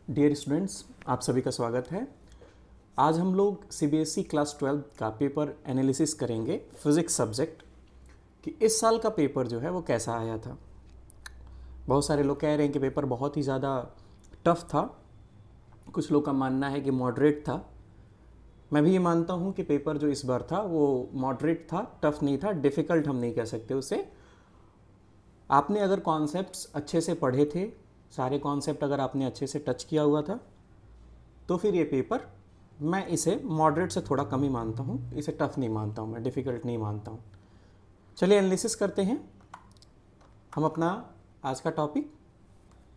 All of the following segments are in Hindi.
डियर स्टूडेंट्स, आप सभी का स्वागत है। आज हम लोग सीबीएसई क्लास 12 का पेपर एनालिसिस करेंगे फिज़िक्स सब्जेक्ट कि इस साल का पेपर जो है वो कैसा आया था। बहुत सारे लोग कह रहे हैं कि पेपर बहुत ही ज़्यादा टफ था, कुछ लोग का मानना है कि मॉडरेट था। मैं भी ये मानता हूँ कि पेपर जो इस बार था वो मॉडरेट था, टफ नहीं था, डिफ़िकल्ट हम नहीं कह सकते उसे। आपने अगर कॉन्सेप्ट्स अच्छे से पढ़े थे, सारे कॉन्सेप्ट अगर आपने अच्छे से टच किया हुआ था, तो फिर ये पेपर मैं इसे मॉडरेट से थोड़ा कम ही मानता हूँ, इसे टफ नहीं मानता हूँ, मैं डिफ़िकल्ट नहीं मानता हूँ। चलिए एनालिसिस करते हैं हम अपना आज का टॉपिक।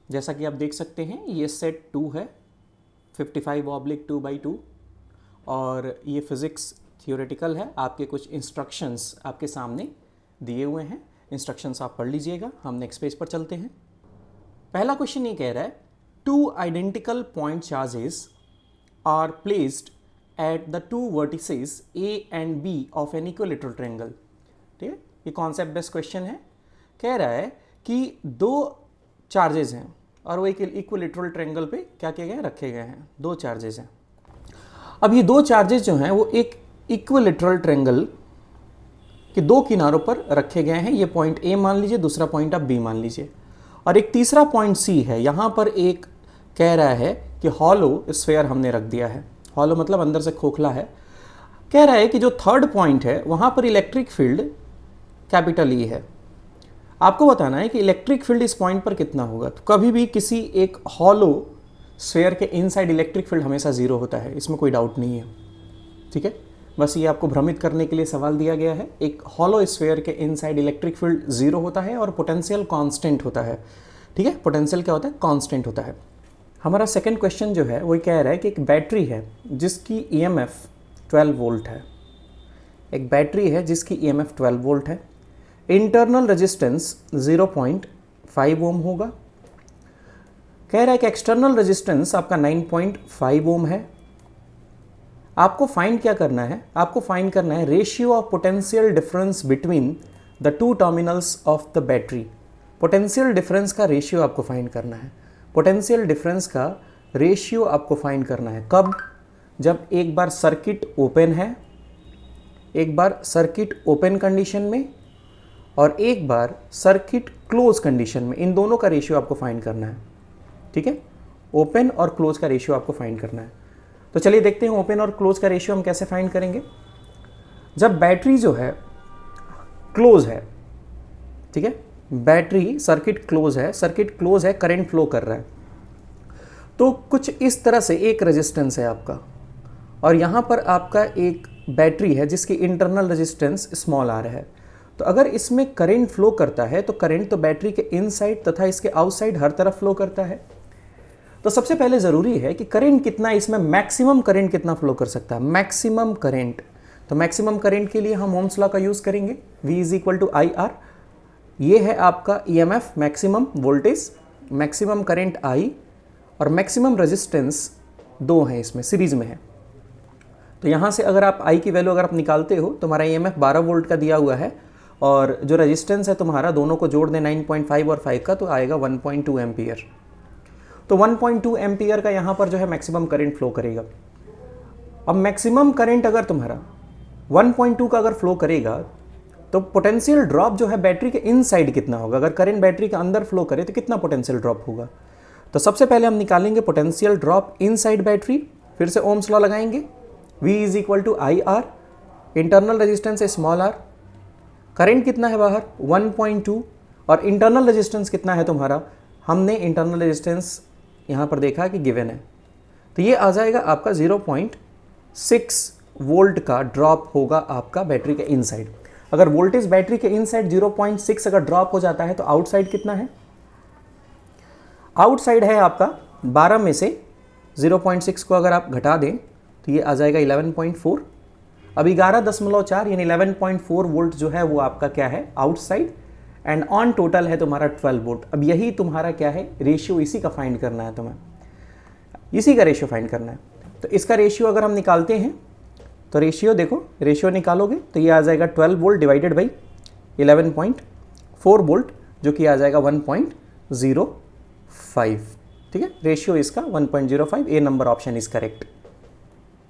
जैसा कि आप देख सकते हैं ये सेट 2 है, 55/2/2 और ये फिज़िक्स थियोरेटिकल है। आपके कुछ इंस्ट्रक्शंस आपके सामने दिए हुए हैं, इंस्ट्रक्शंस आप पढ़ लीजिएगा। हम नेक्स्ट पेज पर चलते हैं। पहला क्वेश्चन ये कह रहा है, 2 identical point charges are placed at the 2 vertices A and B of an equilateral triangle. ठीक है, ये कॉन्सेप्ट बेस्ड क्वेश्चन है। कह रहा है कि 2 चार्जेस हैं और वो एक इक्विलैटरल ट्रायंगल पे क्या किए गए हैं, रखे गए हैं। 2 चार्जेस हैं। अब ये 2 चार्जेस जो हैं वो एक इक्विलैटरल ट्रायंगल के 2 किनारों पर रखे गए हैं। ये पॉइंट A मान लीजिए, दूसरा पॉइंट आप B मान लीजिए, और एक तीसरा पॉइंट C है। यहाँ पर एक कह रहा है कि हॉलो स्फेयर हमने रख दिया है। हॉलो मतलब अंदर से खोखला है। कह रहा है कि जो थर्ड पॉइंट है वहाँ पर इलेक्ट्रिक फील्ड कैपिटल E है। आपको बताना है कि इलेक्ट्रिक फील्ड इस पॉइंट पर कितना होगा। तो कभी भी किसी एक हॉलो स्फेयर के इनसाइड इलेक्ट्रिक फील्ड हमेशा ज़ीरो होता है, इसमें कोई डाउट नहीं है। ठीक है, बस ये आपको भ्रमित करने के लिए सवाल दिया गया है। एक हॉलो स्फेयर के इनसाइड इलेक्ट्रिक फील्ड जीरो होता है और पोटेंशियल कांस्टेंट होता है। ठीक है, पोटेंशियल क्या होता है, कांस्टेंट होता है। हमारा सेकंड क्वेश्चन जो है वो कह रहा है कि एक बैटरी है जिसकी EMF 12 वोल्ट है। एक बैटरी है जिसकी EMF 12 वोल्ट है। इंटरनल रेजिस्टेंस 0.5 ओम होगा। कह रहा है कि एक्सटर्नल रेजिस्टेंस आपका 9.5 ओम है। आपको फाइंड क्या करना है, आपको फाइंड करना है ratio of potential difference between the 2 terminals of the battery. Potential difference का रेशियो आपको फाइंड करना है। पोटेंशियल डिफरेंस का रेशियो आपको फाइंड करना है कब, जब एक बार सर्किट ओपन है, एक बार सर्किट ओपन कंडीशन में और एक बार सर्किट क्लोज कंडीशन में। इन दोनों का रेशियो आपको फाइंड करना है। ठीक है, ओपन और क्लोज का रेशियो आपको फाइंड करना है। तो चलिए देखते हैं ओपन और क्लोज का रेशियो हम कैसे फाइंड करेंगे। जब बैटरी जो है क्लोज है, ठीक है, बैटरी सर्किट क्लोज है, सर्किट क्लोज है, करंट फ्लो कर रहा है, तो कुछ इस तरह से एक रेजिस्टेंस है आपका और यहाँ पर आपका एक बैटरी है जिसकी इंटरनल रेजिस्टेंस स्मॉल r है। तो अगर इसमें करंट फ्लो करता है तो करंट तो बैटरी के इनसाइड तथा इसके आउटसाइड हर तरफ फ्लो करता है। तो सबसे पहले ज़रूरी है कि करंट कितना, इसमें मैक्सिमम करंट कितना फ्लो कर सकता है, मैक्सिमम करंट। तो मैक्सिमम करंट के लिए हम ओम्स लॉ का यूज़ करेंगे, V = IR। ये है आपका EMF, maximum voltage, maximum current I और मैक्सिमम रेजिस्टेंस 2 हैं, इसमें सीरीज में है। तो यहाँ से अगर आप I की वैल्यू अगर आप निकालते हो तो हमारा EMF 12 वोल्ट का दिया हुआ है और जो रेजिस्टेंस है तुम्हारा, दोनों को जोड़ दें 9.5 और 5 का, तो आएगा 1.2 एम्पियर। तो 1.2 एम्पियर का यहाँ पर जो है मैक्सिमम करंट फ्लो करेगा। अब मैक्सिमम करंट अगर तुम्हारा 1.2 का अगर फ्लो करेगा तो पोटेंशियल ड्रॉप जो है बैटरी के इनसाइड कितना होगा। अगर करंट बैटरी के अंदर फ्लो करे तो कितना पोटेंशियल ड्रॉप होगा। तो सबसे पहले हम निकालेंगे पोटेंशियल ड्रॉप इनसाइड बैटरी। फिर से ओम्स लॉ लगाएंगे, V = IR, इंटरनल रेजिस्टेंस है स्मॉल r, करंट कितना है बाहर 1.2 और इंटरनल रेजिस्टेंस कितना है तुम्हारा, हमने इंटरनल रेजिस्टेंस यहाँ पर देखा कि गिवन है। तो ये आ जाएगा आपका 0.6 वोल्ट का ड्रॉप होगा आपका बैटरी के इनसाइड। अगर वोल्टेज बैटरी के इनसाइड 0.6 अगर ड्रॉप हो जाता है तो आउटसाइड कितना है, आउटसाइड है आपका 12 में से 0.6 को अगर आप घटा दें तो ये आ जाएगा 11.4। अब 11.4 यानी 11.4 वोल्ट जो है वो आपका क्या है, आउटसाइड, एंड ऑन टोटल है तुम्हारा 12 वोल्ट। अब यही तुम्हारा क्या है, रेशियो, इसी का फाइंड करना है तुम्हें, इसी का रेशियो फाइंड करना है। तो इसका रेशियो अगर हम निकालते हैं तो रेशियो देखो, रेशियो निकालोगे तो ये आ जाएगा 12 वोल्ट डिवाइडेड बाई 11.4 वोल्ट, जो कि आ जाएगा 1.05। ठीक है, रेशियो इसका 1.05, A number option is correct.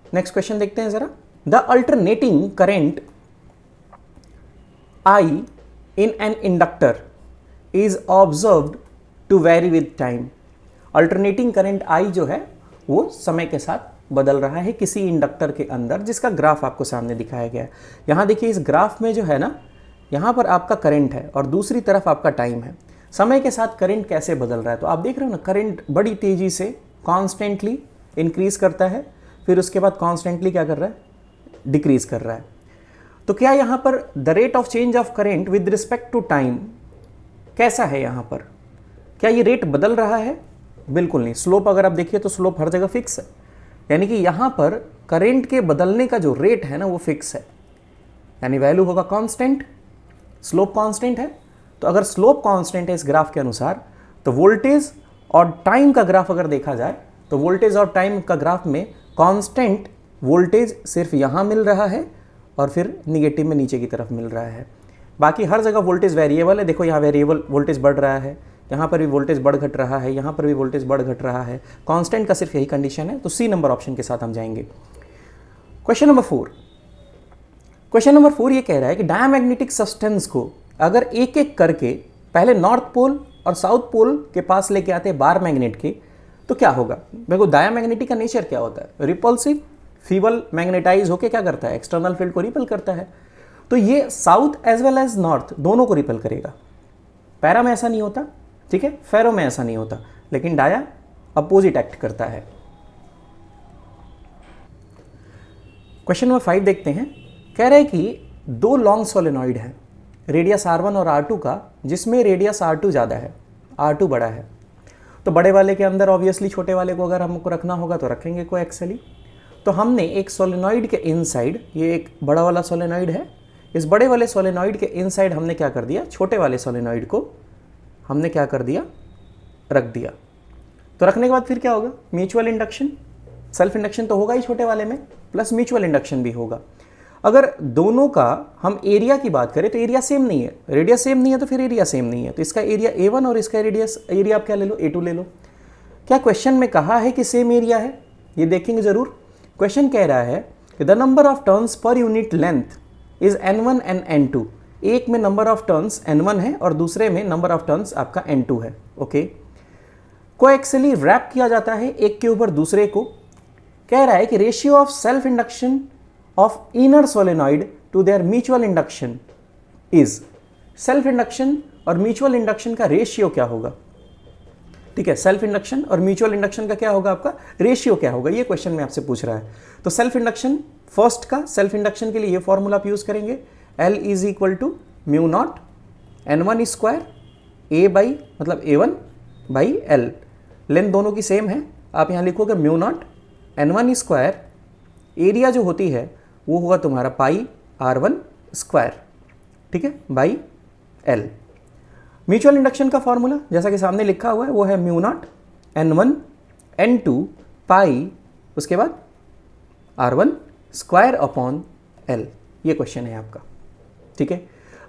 Next question देखते हैं जरा। The alternating current I in an inductor is observed to vary with time। Alternating current I जो है वो समय के साथ बदल रहा है किसी इंडक्टर के अंदर, जिसका ग्राफ आपको सामने दिखाया गया है। यहाँ देखिए इस ग्राफ में जो है ना, यहाँ पर आपका करंट है और दूसरी तरफ आपका टाइम है। समय के साथ करंट कैसे बदल रहा है, तो आप देख रहे हो ना, करंट बड़ी तेजी से कॉन्स्टेंटली इंक्रीज करता है, फिर उसके बाद कॉन्स्टेंटली क्या कर रहा है, डिक्रीज कर रहा है। तो क्या यहाँ पर the rate of change of current with respect to time कैसा है, यहाँ पर क्या ये रेट बदल रहा है? बिल्कुल नहीं। स्लोप अगर आप देखिए तो स्लोप हर जगह फिक्स है, यानी कि यहाँ पर करंट के बदलने का जो रेट है ना वो फिक्स है, यानी वैल्यू होगा कांस्टेंट, स्लोप कांस्टेंट है। तो अगर स्लोप कांस्टेंट है इस ग्राफ के अनुसार, तो वोल्टेज और टाइम का ग्राफ अगर देखा जाए तो वोल्टेज और टाइम का ग्राफ में कांस्टेंट वोल्टेज सिर्फ यहाँ मिल रहा है और फिर निगेटिव में नीचे की तरफ मिल रहा है। बाकी हर जगह वोल्टेज वेरिएबल है। देखो यहाँ वेरिएबल वोल्टेज बढ़ रहा है, यहाँ पर भी वोल्टेज बढ़ घट रहा है, यहाँ पर भी वोल्टेज बढ़ घट रहा है। कांस्टेंट का सिर्फ यही कंडीशन है। तो सी नंबर ऑप्शन के साथ हम जाएंगे। Question number 4। क्वेश्चन नंबर 4 ये कह रहा है कि डायमैग्नेटिक सब्सटेंस को अगर एक एक करके पहले नॉर्थ पोल और साउथ पोल के पास लेके आते हैं बार मैग्नेट के, तो क्या होगा? देखो डायमैग्नेटिक का नेचर क्या होता है, रिपल्सिव, फीबल मैग्नेटाइज होके क्या करता है, एक्सटर्नल फील्ड को रिपल करता है। तो ये south as well as north दोनों को रिपल करेगा। पैरा में ऐसा नहीं होता, ठीक है, फेरो में ऐसा नहीं होता, लेकिन डाया अपोजिट एक्ट करता है। क्वेश्चन नंबर 5 देखते हैं। कह रहे हैं कि दो लॉन्ग सोलेनॉइड हैं, रेडियस R1 और R2 का, जिसमें रेडियस R2 ज़्यादा है, R2 बड़ा है। तो बड़े वाले के अंदर ऑब्वियसली छोटे वाले को अगर हमको रखना होगा तो रखेंगे कोएक्सियली। तो हमने एक सोलेनॉइड के इनसाइड, ये एक बड़ा वाला सोलेनॉइड है, इस बड़े वाले सोलेनॉइड के इनसाइड हमने क्या कर दिया, छोटे वाले सोलेनॉइड को हमने क्या कर दिया, रख दिया। तो रखने के बाद फिर क्या होगा, म्यूचुअल इंडक्शन, सेल्फ इंडक्शन तो होगा ही छोटे वाले में, प्लस म्यूचुअल इंडक्शन भी होगा। अगर दोनों का हम एरिया की बात करें तो एरिया सेम नहीं है, रेडियस सेम नहीं है, तो फिर एरिया सेम नहीं है। तो इसका एरिया A1 और इसका रेडियस एरिया आप क्या ले लो, A2 ले लो। क्या क्वेश्चन में कहा है कि सेम एरिया है? ये देखेंगे जरूर। क्वेश्चन कह रहा है कि the number of turns per unit length is N1 and N2। एक में नंबर ऑफ टर्न्स N1 है और दूसरे में नंबर ऑफ टर्न्स आपका N2 है। ओके, कोएक्सियली रैप किया जाता है एक के ऊपर दूसरे को। कह रहा है कि ratio of self induction of inner solenoid to their mutual induction is. Self induction और म्यूचुअल इंडक्शन का रेशियो क्या होगा? ठीक है, सेल्फ इंडक्शन और म्यूचुअल इंडक्शन का क्या होगा, आपका रेशियो क्या होगा, ये क्वेश्चन में आपसे पूछ रहा है। तो सेल्फ इंडक्शन, फर्स्ट का सेल्फ इंडक्शन के लिए ये फॉर्मूला आप यूज करेंगे, L is equal to mu naught N1 square A by मतलब A1 बाई L। लेंथ दोनों की सेम है, आप यहाँ लिखोगे mu naught N1 square, area जो होती है वो होगा तुम्हारा पाई R1 स्क्वायर, ठीक है, बाई L। म्यूचुअल इंडक्शन का फॉर्मूला जैसा कि सामने लिखा हुआ है वो है म्यू नॉट N1 N2 पाई, उसके बाद R1 स्क्वायर अपॉन L। ये क्वेश्चन है आपका, ठीक है।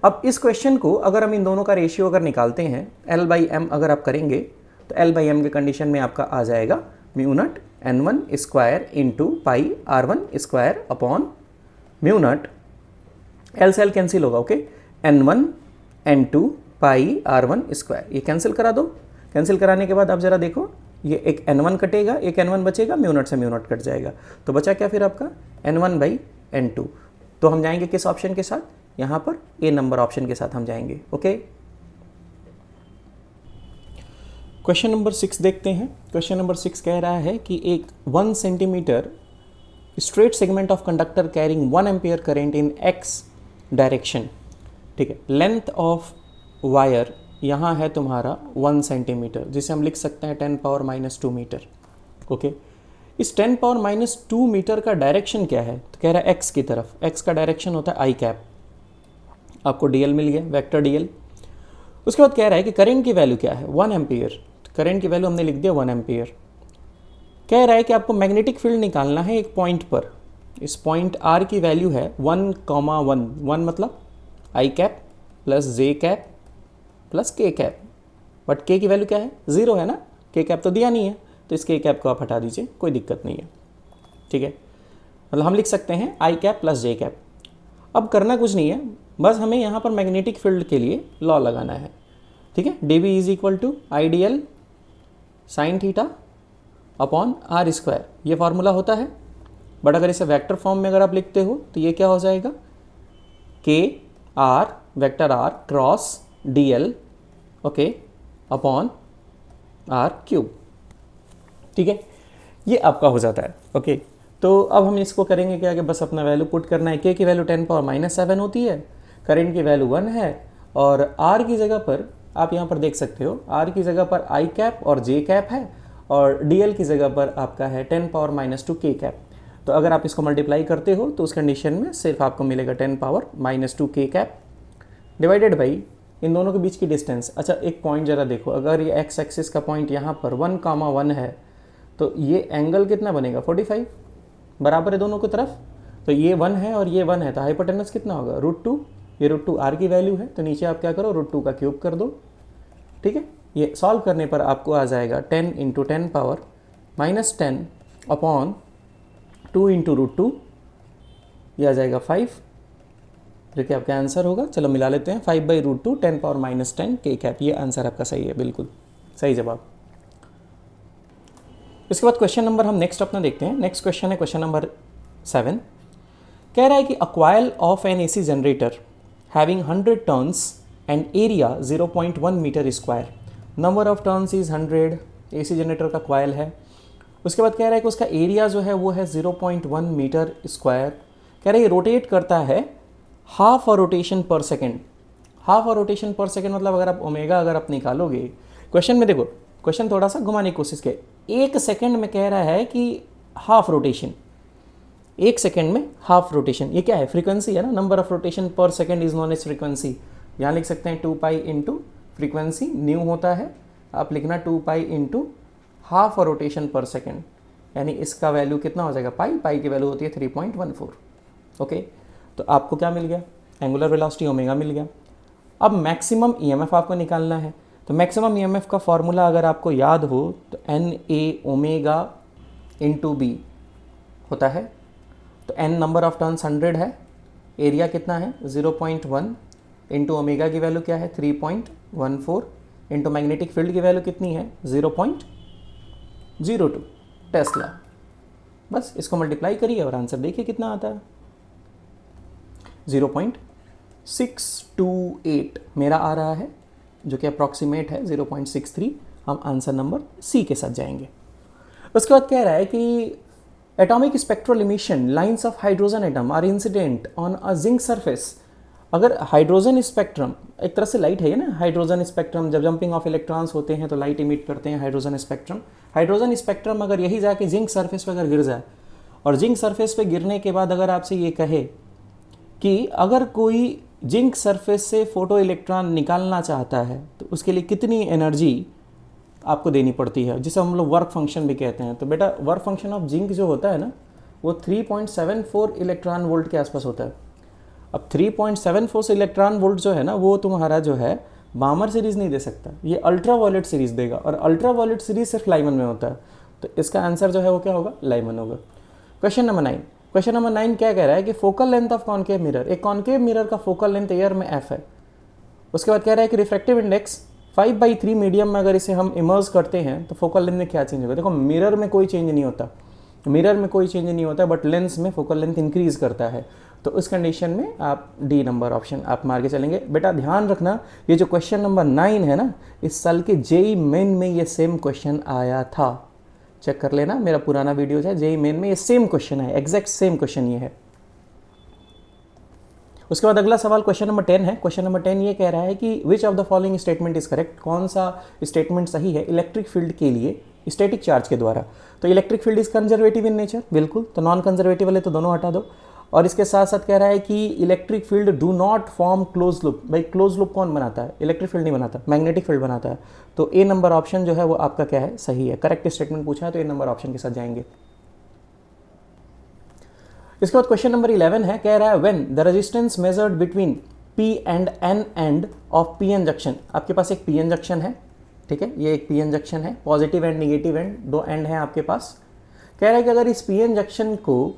अब इस क्वेश्चन को अगर हम इन दोनों का रेशियो अगर निकालते हैं, L बाई M अगर आप करेंगे तो L बाई M के कंडीशन में आपका आ जाएगा mu naught N1 square into pi R1 square upon mu naught, L से L कैंसिल होगा, ओके, N1 N2 पाई R1 स्क्वायर। ये कैंसिल करा दो। कैंसिल कराने के बाद आप जरा देखो, ये एक N1 कटेगा, एक N1 बचेगा, म्यू नॉट से म्यू नॉट कट जाएगा, तो बचा क्या फिर आपका N1 बाई N2। तो हम जाएंगे किस ऑप्शन के साथ, यहाँ पर ए नंबर ऑप्शन के साथ हम जाएंगे। ओके, क्वेश्चन नंबर 6 देखते हैं। क्वेश्चन नंबर 6 कह रहा है कि एक 1 centimetre straight segment of conductor carrying 1 ampere current in x direction, ठीक है, लेंथ ऑफ वायर यहाँ है तुम्हारा 1 सेंटीमीटर, जिसे हम लिख सकते हैं 10 पावर -2 मीटर। ओके, इस 10 पावर -2 मीटर का डायरेक्शन क्या है, तो कह रहा है एक्स की तरफ। एक्स का डायरेक्शन होता है आई कैप, आपको डीएल मिल गया, वेक्टर डीएल। उसके बाद कह रहा है कि करंट की वैल्यू क्या है, 1 एम्पियर। करंट की वैल्यू हमने लिख दिया 1 एम्पियर। कह रहा है कि आपको मैग्नेटिक फील्ड निकालना है एक पॉइंट पर। इस पॉइंट आर की वैल्यू है 1,1, 1 मतलब आई कैप प्लस जे कैप प्लस के कैप, बट के की वैल्यू क्या है, 0 है ना, के कैप तो दिया नहीं है, तो इस के कैप को आप हटा दीजिए, कोई दिक्कत नहीं है, ठीक है। मतलब हम लिख सकते हैं आई कैप प्लस जे कैप। अब करना कुछ नहीं है, बस हमें यहाँ पर मैग्नेटिक फील्ड के लिए लॉ लगाना है, ठीक है। D B is equal to I D L sine theta upon R square, ये फार्मूला होता है। बट अगर इसे वेक्टर फॉर्म में अगर आप लिखते हो तो ये क्या हो जाएगा, K R vector R cross D L, okay, upon R cube, ठीक है। ये आपका हो जाता है, ओके। तो अब हम इसको करेंगे क्या कि बस अपना वैल्यू पुट करना है। के की वैल्यू 10⁻⁷ होती है, करंट की वैल्यू 1 है, और आर की जगह पर आप यहाँ पर देख सकते हो, आर की जगह पर आई कैप और जे कैप है, और डी एल की जगह पर आपका है 10⁻⁻² के कैप। तो अगर आप इसको मल्टीप्लाई करते हो तो उस कंडीशन में सिर्फ आपको मिलेगा 10⁻⁻² के कैप डिवाइडेड बाई इन दोनों के बीच की डिस्टेंस। अच्छा एक पॉइंट ज़रा देखो, अगर ये एक्स एक्सिस का पॉइंट यहाँ पर 1,1 है तो ये एंगल कितना बनेगा 45, बराबर है दोनों की तरफ। तो ये 1 है और ये 1 है, तो हाइपोटेनस कितना होगा √2, ये √2 आर की वैल्यू है, तो नीचे आप क्या करो √2 का क्यूब कर दो, ठीक है। ये सॉल्व करने पर आपको आ जाएगा 10 × 10⁻⁻10 अपॉन 2 × √2, ये आ जाएगा 5, जो कि आपका आंसर होगा। चलो मिला लेते हैं, 5/√2 10⁻⁻10 के कैप, ये आंसर आपका सही है, बिल्कुल सही जवाब। इसके बाद क्वेश्चन नंबर हम नेक्स्ट अपना देखते हैं। नेक्स्ट क्वेश्चन है क्वेश्चन नंबर 7। कह रहा है कि a coil of an AC generator having 100 turns and area 0.1 metre square, number of turns is 100, AC generator का कॉइल है। उसके बाद कह रहा है कि उसका एरिया जो है वो है 0.1 मीटर स्क्वायर। कह रहा है ये रोटेट करता है half a rotation per second. Half a rotation per second मतलब अगर आप ओमेगा अगर आप निकालोगे, क्वेश्चन में देखो, क्वेश्चन थोड़ा सा घुमाने की कोशिश किए। 1 सेकेंड में कह रहा है कि हाफ रोटेशन, 1 सेकेंड में हाफ रोटेशन, ये क्या है फ्रीक्वेंसी है ना, number of rotation per second is known as frequency. यहाँ लिख सकते हैं 2π इंटू फ्रीक्वेंसी, न्यू होता है, आप लिखना 2π into half a rotation per second, यानी इसका वैल्यू कितना हो जाएगा पाई की वैल्यू होती है 3.14, ओके। तो आपको क्या मिल गया, एंगुलर वेलोसिटी ओमेगा मिल गया। अब मैक्सिमम ईएमएफ आपको निकालना है, तो मैक्सिमम ईएमएफ का फॉर्मूला अगर आपको याद हो तो NA × B होता है। तो n नंबर ऑफ टर्न्स 100 है, एरिया कितना है 0.1, इंटू ओमेगा की वैल्यू क्या है 3.14, इंटू मैग्नेटिक फील्ड की वैल्यू कितनी है 0.02 टेस्ला। बस इसको मल्टीप्लाई करिए और आंसर देखिए कितना आता है, 0.628 मेरा आ रहा है, जो कि अप्रॉक्सीमेट है 0.63। हम आंसर नंबर सी के साथ जाएंगे। उसके बाद कह रहा है कि atomic spectral emission lines of hydrogen atom are incident on a zinc surface. अगर हाइड्रोजन स्पेक्ट्रम एक तरह से लाइट है ना, हाइड्रोजन स्पेक्ट्रम जब जंपिंग ऑफ इलेक्ट्रॉन्स होते हैं तो लाइट इमिट करते हैं हाइड्रोजन स्पेक्ट्रम। हाइड्रोजन स्पेक्ट्रम अगर यही जाके जिंक सरफेस पर अगर गिर जाए, और जिंक सरफेस पे गिरने के बाद अगर आपसे ये कहे कि अगर कोई जिंक सरफेस से फोटो इलेक्ट्रॉन निकालना चाहता है तो उसके लिए कितनी एनर्जी आपको देनी पड़ती है, जिसे हम लोग वर्क फंक्शन भी कहते हैं। तो बेटा वर्क फंक्शन ऑफ जिंक जो होता है ना, वो 3.74 इलेक्ट्रॉन वोल्ट के आसपास होता है। अब 3.74 से इलेक्ट्रॉन वोल्ट जो है ना, वो तुम्हारा जो है बामर सीरीज़ नहीं दे सकता, ये अल्ट्रा वायलेट सीरीज़ देगा, और अल्ट्रा वायलेट सीरीज़ सिर्फ लाइमन में होता है। तो इसका आंसर जो है वो क्या होगा, लाइमन होगा। Question number 9। क्वेश्चन नंबर 9 क्या कह रहा है कि focal length of concave mirror, एक कॉन्केव मिरर का फोकल लेंथ एयर में f है। उसके बाद कह रहा है कि रिफ्रैक्टिव इंडेक्स 5/3 मीडियम में अगर इसे हम इमर्ज करते हैं तो फोकल लेंथ में क्या चेंज होगा। देखो मिरर में कोई चेंज नहीं होता, मिरर में कोई चेंज नहीं होता, बट लेंस में फोकल लेंथ इंक्रीज करता है। तो इस कंडीशन में आप डी नंबर ऑप्शन आप मार के चलेंगे। बेटा ध्यान रखना, ये जो क्वेश्चन नंबर 9 है ना, इस साल के जेईई मेन में ये सेम क्वेश्चन आया था, चेक कर लेना, मेरा पुराना वीडियो है जेईई मेन में ये सेम क्वेश्चन है, एग्जैक्ट सेम क्वेश्चन ये है। उसके बाद अगला सवाल क्वेश्चन नंबर 10 है। क्वेश्चन नंबर 10 ये कह रहा है कि which of the following statement is correct, कौन सा स्टेटमेंट सही है इलेक्ट्रिक फील्ड के लिए स्टैटिक चार्ज के द्वारा। तो electric field is conservative in nature, बिल्कुल, तो नॉन कंजर्वेटिव वाले तो दोनों हटा दो। और इसके साथ साथ कह रहा है कि electric field do not form close loop. भाई क्लोज लूप कौन बनाता है, इलेक्ट्रिक फील्ड नहीं बनाता, मैग्नेटिक फील्ड बनाता है। तो ए नंबर ऑप्शन जो है वो आपका क्या है, सही है, करेक्ट स्टेटमेंट पूछा है तो ए नंबर ऑप्शन के साथ जाएंगे। इसके बाद क्वेश्चन नंबर 11 है, कह रहा है when the resistance measured between P and N end of PN junction. आपके पास एक PN जंक्शन है, ठीक है, ये एक पी एन जंक्शन है, पॉजिटिव एंड निगेटिव एंड, दो एंड हैं आपके पास। कह रहा है कि अगर इस पी एन जंक्शन को,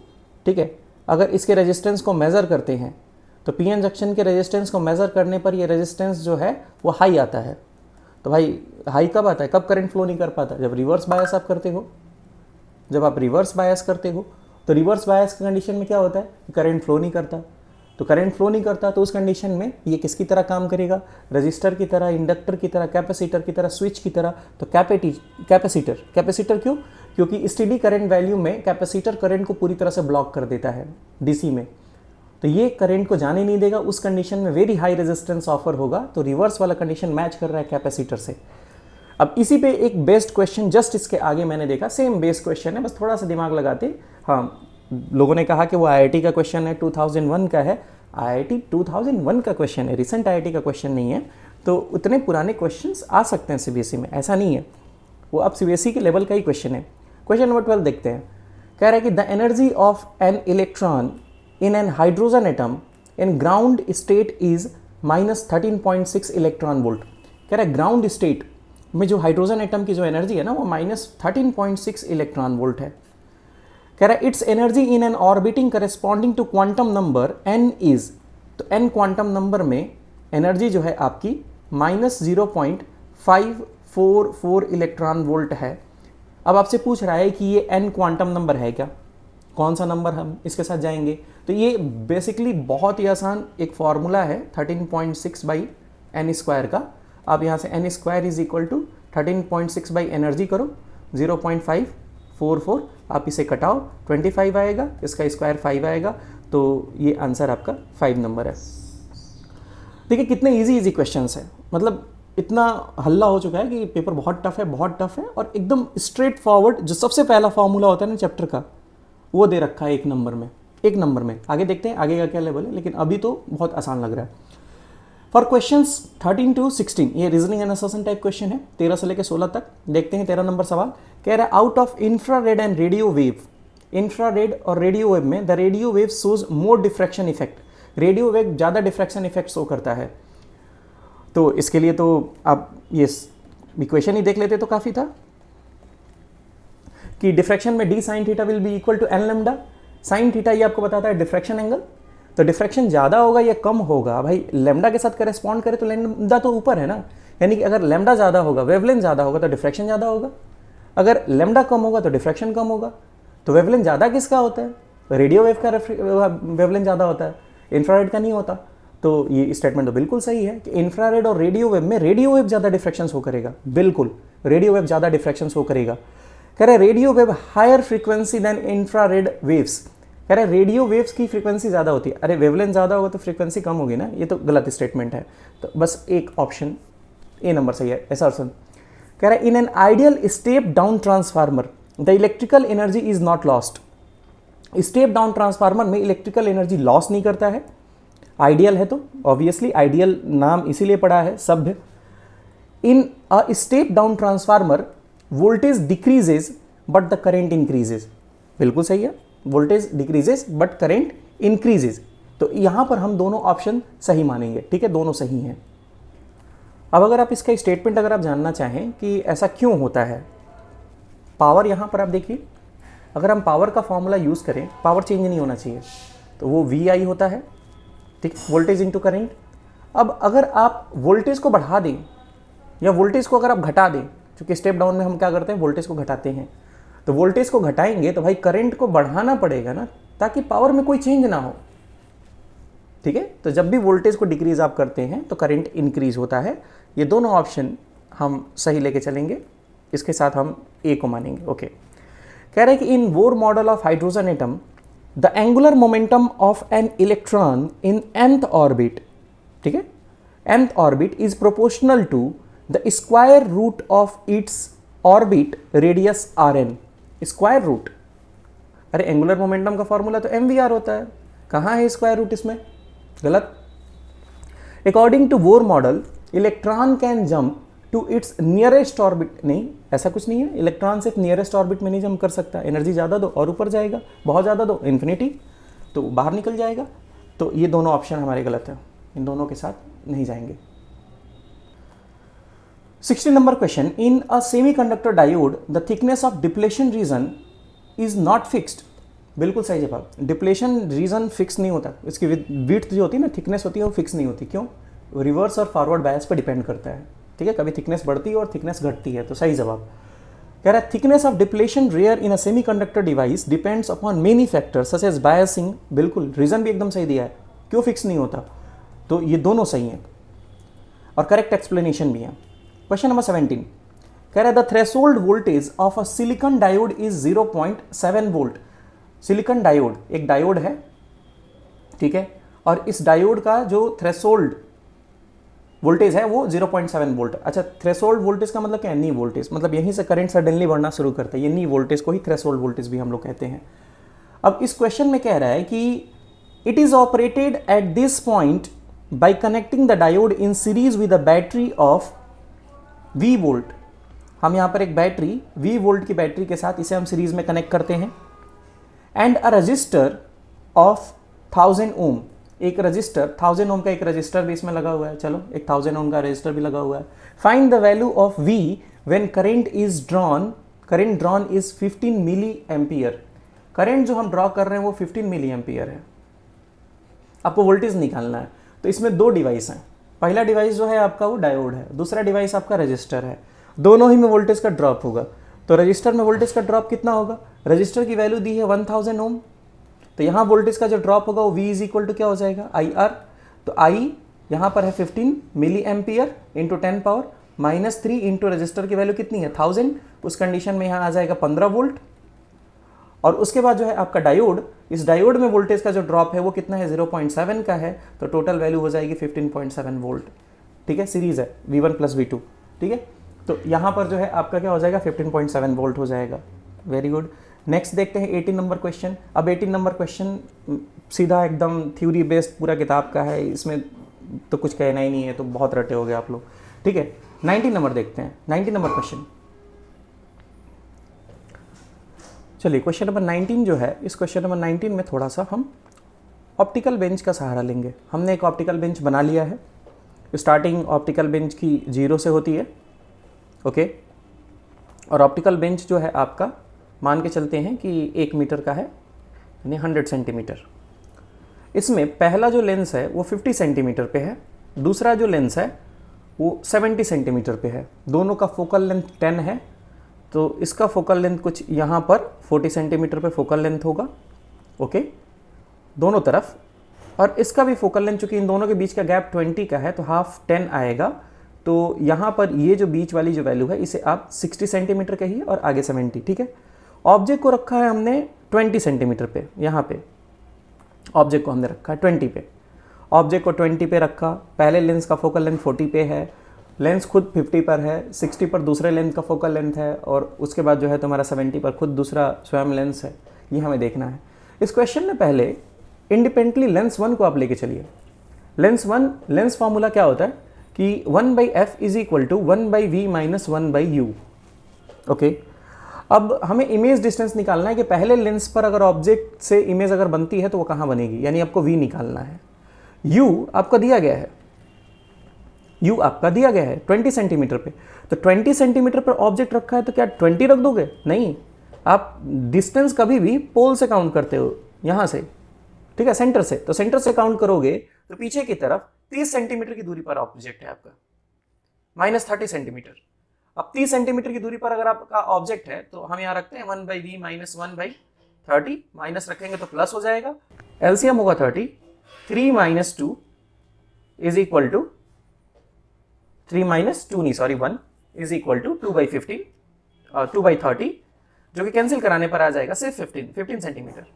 ठीक है, अगर इसके रेजिस्टेंस को मेज़र करते हैं तो पी एन जंक्शन के रेजिस्टेंस को मेज़र करने पर ये रेजिस्टेंस जो है वो हाई आता है। तो भाई हाई कब आता है, कब करंट फ्लो नहीं कर पाता, जब रिवर्स बायस आप करते हो। जब आप रिवर्स बायस करते हो तो रिवर्स बायस की कंडीशन में क्या होता है, करंट फ्लो नहीं करता। तो करंट फ्लो नहीं करता तो उस कंडीशन में ये किसकी तरह काम करेगा, रजिस्टर की तरह, इंडक्टर की तरह, कैपेसिटर की तरह, स्विच की तरह। तो कैपेसिटर क्यों, क्योंकि स्टेडी करंट वैल्यू में कैपेसिटर करंट को पूरी तरह से ब्लॉक कर देता है डीसी में, तो ये करंट को जाने नहीं देगा। उस कंडीशन में वेरी हाई रेजिस्टेंस ऑफर होगा, तो रिवर्स वाला कंडीशन मैच कर रहा है कैपेसिटर से। अब इसी पे एक बेस्ड क्वेश्चन जस्ट इसके आगे मैंने देखा, सेम बेस्ड क्वेश्चन है, बस थोड़ा सा दिमाग लगाते। हाँ, लोगों ने कहा कि वो आईआईटी का क्वेश्चन है, 2001 का है। आईआईटी 2001 का क्वेश्चन है, रिसेंट आईआईटी का क्वेश्चन नहीं है। तो उतने पुराने क्वेश्चंस आ सकते हैं सीबीएसई में, ऐसा नहीं है, वो अब सीबीएसई के लेवल का ही क्वेश्चन है। क्वेश्चन नंबर 12 देखते हैं। कह रहा है कि the energy of an electron in an hydrogen atom in ground state is -13.6 electron volt. कह रहा है ग्राउंड स्टेट में जो हाइड्रोजन एटम की जो एनर्जी है ना वो -13.6 इलेक्ट्रॉन वोल्ट है। कह रहा है it's energy in an orbiting corresponding to quantum number n is, तो n क्वांटम नंबर में एनर्जी जो है आपकी -0.544 इलेक्ट्रॉन वोल्ट है। अब आपसे पूछ रहा है कि ये n क्वांटम नंबर है क्या, कौन सा नंबर हम इसके साथ जाएंगे। तो ये बेसिकली बहुत ही आसान एक फॉर्मूला है 13.6/n² का। आप यहाँ से n² is equal to 13.6 energy करो, 0.544, आप इसे कटाओ, 25 आएगा, इसका स्क्वायर 5 आएगा, तो ये आंसर आपका 5 नंबर है। देखिए कितने इजी क्वेश्चंस है, मतलब इतना हल्ला हो चुका है कि पेपर बहुत टफ है, बहुत टफ है, और एकदम स्ट्रेट फॉरवर्ड जो सबसे पहला फॉर्मूला होता है ना चैप्टर का, वो दे रखा है एक नंबर में। आगे देखते हैं आगे का क्या लेवल है, लेकिन अभी तो बहुत आसान लग रहा है। फॉर क्वेश्चंस 13 to 16, ये reasoning and assertion type question है, 13 से लेकर 16 तक। देखते हैं 13 नंबर सवाल। कह रहा है out of infrared and radio wave, infrared और रेडियो वेव में the radio wave shows more diffraction effect, radio wave ज़्यादा डिफ्रैक्शन इफेक्ट शो करता है। तो इसके लिए तो आप ये इक्वेशन ही देख लेते तो काफ़ी था कि डिफ्रैक्शन में d sin theta will be equal to n lambda. Sine theta ये आपको बताता है डिफ्रैक्शन एंगल, तो डिफ्रैक्शन ज़्यादा होगा या कम होगा, भाई लैम्डा के साथ करेस्पॉन्ड करे तो लैम्डा तो ऊपर है ना, यानी कि अगर लैम्डा ज़्यादा होगा, वेवलेंथ ज़्यादा होगा तो डिफ्रैक्शन ज़्यादा होगा, अगर लैम्डा कम होगा तो डिफ्रैक्शन कम होगा। तो वेवलेंथ ज़्यादा किसका होता है, रेडियो वेव का वेवलेंथ ज़्यादा होता है, इंफ्रारेड का नहीं होता। तो ये स्टेटमेंट तो बिल्कुल सही है कि इंफ्रारेड और रेडियो वेव में रेडियो वेव ज़्यादा डिफ्रैक्शन शो करेगा, बिल्कुल रेडियो वेव ज़्यादा डिफ्रैक्शन शो करेगा। कह रहे radio wave higher frequency than infrared waves, कह रहे रेडियो वेव्स की फ्रीक्वेंसी ज़्यादा होती है। अरे वेवलेंथ ज़्यादा होगा तो फ्रीक्वेंसी कम होगी ना, ये तो गलत स्टेटमेंट है। तो बस एक ऑप्शन ए नंबर सही है, ऐसा ऑप्शन। कह रहा है in an ideal step down transformer the electrical energy is not lost. Step down transformer में इलेक्ट्रिकल एनर्जी लॉस नहीं करता है, आइडियल है तो ऑब्वियसली आइडियल नाम इसीलिए पड़ा है सभ्य। In a step down transformer voltage decreases but the current increases, बिल्कुल सही है, voltage decreases but current increases. तो यहां पर हम दोनों ऑप्शन सही मानेंगे, ठीक है, दोनों सही हैं। अब अगर आप इसका स्टेटमेंट अगर आप जानना चाहें कि ऐसा क्यों होता है, पावर यहां पर आप देखिए, अगर हम पावर का फॉर्मूला यूज़ करें, पावर चेंज नहीं होना चाहिए, तो वो VI होता है, ठीक, वोल्टेज इंटू करेंट। अब अगर आप वोल्टेज को बढ़ा दें या वोल्टेज को अगर आप घटा दें, क्योंकि स्टेप डाउन में हम क्या करते हैं, वोल्टेज को घटाते हैं, तो वोल्टेज को घटाएंगे तो भाई करंट को बढ़ाना पड़ेगा ना, ताकि पावर में कोई चेंज ना हो, ठीक है। तो जब भी वोल्टेज को डिक्रीज आप करते हैं तो करंट इंक्रीज होता है। ये दोनों ऑप्शन हम सही लेके चलेंगे, इसके साथ हम ए को मानेंगे, ओके। कह रहे हैं कि in Bohr model of hydrogen atom the angular momentum of an electron in nth orbit, ठीक है, nth orbit is proportional to the square root of its orbit radius Rn। Square root, अरे एंगुलर मोमेंटम का फॉर्मूला तो mvr होता है, कहाँ है स्क्वायर रूट इसमें, गलत। According to Bohr model electron can jump to its nearest orbit, नहीं ऐसा कुछ नहीं है, इलेक्ट्रॉन सिर्फ नियरेस्ट ऑर्बिट में नहीं जंप कर सकता, एनर्जी ज़्यादा दो और ऊपर जाएगा, बहुत ज़्यादा दो इन्फिनिटी तो बाहर निकल जाएगा। तो ये दोनों ऑप्शन हमारे गलत हैं, इन दोनों के साथ नहीं जाएंगे। 60 number question, in a semiconductor diode the thickness of depletion region is not fixed. बिल्कुल सही जवाब। डिप्लेशन रीजन फिक्स नहीं होता, इसकी विड्थ जो होती है ना, थिकनेस होती है, वो फिक्स नहीं होती। क्यों? रिवर्स और फॉरवर्ड बायस पर डिपेंड करता है। ठीक है, कभी थिकनेस बढ़ती है और थिकनेस घटती है। तो सही जवाब कह रहा है thickness of depletion layer in a semiconductor device depends upon many factors such as biasing. बिल्कुल, रीजन भी एकदम सही दिया है, क्यों फिक्स नहीं होता। तो ये दोनों सही हैं और करेक्ट एक्सप्लेनेशन भी है। क्वेश्चन नंबर 17 कह रहा है the threshold voltage of a silicon diode is 0.7 volt. Silicon diode एक डायोड है, ठीक है, और इस डायोड का जो थ्रेशोल्ड वोल्टेज है वो 0.7 वोल्ट। अच्छा, थ्रेशोल्ड वोल्टेज का मतलब क्या है? नी वोल्टेज, मतलब यहीं से करंट सडनली बढ़ना शुरू करता है। ये नी वोल्टेज को ही थ्रेशोल्ड वोल्टेज भी हम लोग कहते हैं। अब इस क्वेश्चन में कह रहा है कि it is operated at this point by connecting the diode in series with a battery of V volt. हम यहाँ पर एक बैटरी V वोल्ट की बैटरी के साथ इसे हम सीरीज में कनेक्ट करते हैं। एंड अ रजिस्टर ऑफ 1000 ओम, एक रजिस्टर 1000 ओम का एक रजिस्टर भी इसमें लगा हुआ है। चलो, एक 1000 ओम का रजिस्टर भी लगा हुआ है। Find the value of V when current is drawn, current drawn is 15 milli ampere. Current जो हम ड्रॉ कर रहे हैं वो 15 मिली एम्पियर है। आपको वोल्टेज निकालना है। तो इसमें दो डिवाइस हैं। पहला डिवाइस जो है आपका वो डायोड है, दूसरा डिवाइस आपका रजिस्टर है। दोनों ही में वोल्टेज का ड्रॉप होगा। तो रजिस्टर में वोल्टेज का ड्रॉप कितना होगा? रजिस्टर की वैल्यू दी है 1000 ओम, तो यहाँ वोल्टेज का जो ड्रॉप होगा वो V इज इक्वल टू क्या हो जाएगा? IR। तो I यहाँ पर है 15 milli ampere into 10 power -3 into resistor की वैल्यू कितनी है? 1000। उस कंडीशन में यहाँ आ जाएगा 15 वोल्ट। और उसके बाद जो है आपका डायोड, इस डायोड में वोल्टेज का जो ड्रॉप है वो कितना है? 0.7 का है। तो टोटल वैल्यू हो जाएगी 15.7 वोल्ट। ठीक है, सीरीज है V1 प्लस V2। ठीक है, तो यहाँ पर जो है आपका क्या हो जाएगा? 15.7 वोल्ट हो जाएगा। Very good. नेक्स्ट देखते हैं 18 नंबर क्वेश्चन। अब 18 नंबर क्वेश्चन सीधा एकदम थ्योरी बेस्ड पूरा किताब का है, इसमें तो कुछ कहना ही नहीं है, तो बहुत रटे हो गए आप लोग। ठीक है, 19 नंबर देखते हैं। 19 नंबर क्वेश्चन, चलिए क्वेश्चन नंबर 19 जो है, इस क्वेश्चन नंबर 19 में थोड़ा सा हम ऑप्टिकल बेंच का सहारा लेंगे। हमने एक ऑप्टिकल बेंच बना लिया है। स्टार्टिंग ऑप्टिकल बेंच की 0 से होती है, ओके। और ऑप्टिकल बेंच जो है आपका मान के चलते हैं कि 1 मीटर का है, यानी 100 सेंटीमीटर। इसमें पहला जो लेंस है वो 50 सेंटीमीटर पे है, दूसरा जो लेंस है वो 70 सेंटीमीटर पे है। दोनों का फोकल लेंथ 10 है। तो इसका फोकल लेंथ कुछ यहाँ पर 40 सेंटीमीटर पे फोकल लेंथ होगा, ओके, दोनों तरफ। और इसका भी फोकल लेंथ, चूंकि इन दोनों के बीच का गैप 20 का है, तो हाफ 10 आएगा। तो यहाँ पर ये जो बीच वाली जो वैल्यू है इसे आप 60 सेंटीमीटर कहिए और आगे 70। ठीक है, ऑब्जेक्ट को रखा है हमने 20 सेंटीमीटर पे। यहाँ पे ऑब्जेक्ट को हमने रखा है 20 पे। ऑब्जेक्ट को 20 पे रखा, पहले लेंस का फोकल लेंथ 40 पे है, लेंस खुद 50 पर है, 60 पर दूसरे लेंस का फोकल लेंथ है, और उसके बाद जो है तुम्हारा 70 पर खुद दूसरा स्वयं लेंस है। ये हमें देखना है। इस क्वेश्चन में पहले इंडिपेंडेंटली लेंस 1 को आप लेके चलिए। लेंस 1, लेंस फॉर्मूला क्या होता है कि 1/f is equal to 1/v minus 1/u। Okay, अब हमें इमेज डिस्टेंस निकालना है कि पहले लेंस पर अगर ऑब्जेक्ट से इमेज अगर बनती है तो वो कहाँ बनेगी, यानी आपको v निकालना है। u आपका दिया गया है, u आपका दिया गया है 20 सेंटीमीटर पे। तो 20 सेंटीमीटर पर ऑब्जेक्ट रखा है, तो क्या 20 रख दोगे? नहीं, आप डिस्टेंस कभी भी पोल से काउंट करते हो, यहाँ से, ठीक है, सेंटर से। तो सेंटर से काउंट करोगे तो पीछे की तरफ 30 सेंटीमीटर की दूरी पर ऑब्जेक्ट है आपका, -30 सेंटीमीटर। अब 30 सेंटीमीटर की दूरी पर अगर आपका ऑब्जेक्ट है तो हम यहाँ रखते हैं 1/v माइनस 1/30, माइनस रखेंगे तो प्लस हो जाएगा। एलसीएम होगा 30, 3 - 2 is equal to 1 is equal to 2/15, 2/30, जो कि कैंसिल कराने पर आ जाएगा सिर्फ 15 सेंटीमीटर।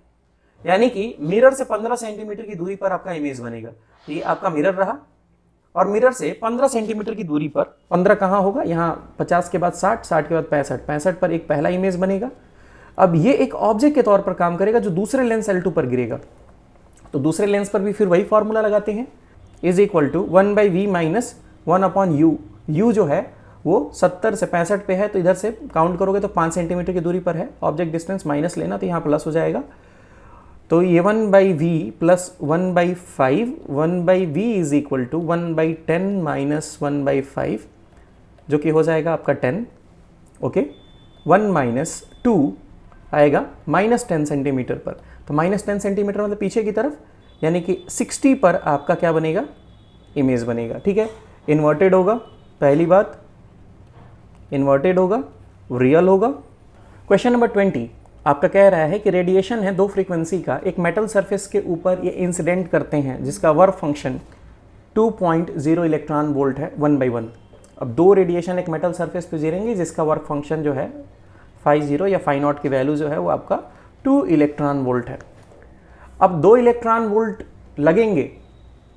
यानी कि मिरर से 15 सेंटीमीटर की दूरी पर आपका इमेज बनेगा। तो ये आपका मिरर रहा, और मिरर से 15 सेंटीमीटर की दूरी पर, 15 कहाँ होगा? यहाँ 50 के बाद 60, 60 के बाद 65, 65 पर एक पहला इमेज बनेगा। अब ये एक ऑब्जेक्ट के तौर पर काम करेगा जो दूसरे लेंस L2 पर गिरेगा। तो दूसरे लेंस पर भी फिर वही फॉर्मूला लगाते हैं, is equal to 1/v minus 1/u। u जो है वो 70 से 65 पे है, तो इधर से काउंट करोगे तो 5 सेंटीमीटर की दूरी पर है। ऑब्जेक्ट डिस्टेंस माइनस लेना, तो यहाँ प्लस हो जाएगा। तो ये 1/v plus 1/5, 1/v is equal to 1/10 minus 1/5 जो कि हो जाएगा आपका 10, ओके। 1 माइनस 2 आएगा -10 सेंटीमीटर पर, तो -10 सेंटीमीटर मतलब पीछे की तरफ, यानी कि 60 पर आपका क्या बनेगा, इमेज बनेगा, ठीक है। इन्वर्टेड होगा, पहली बात इन्वर्टेड होगा, रियल होगा। क्वेश्चन नंबर 20 आपका कह रहा है कि रेडिएशन है 2 फ्रीक्वेंसी का, एक मेटल सरफेस के ऊपर ये इंसिडेंट करते हैं जिसका वर्क फंक्शन 2.0 इलेक्ट्रॉन वोल्ट है 1/1। अब 2 रेडिएशन एक मेटल सरफेस पे गिरेंगे जिसका वर्क फंक्शन जो है 50 या 5 की वैल्यू जो है वो आपका 2 इलेक्ट्रॉन वोल्ट है। अब 2 इलेक्ट्रॉन वोल्ट लगेंगे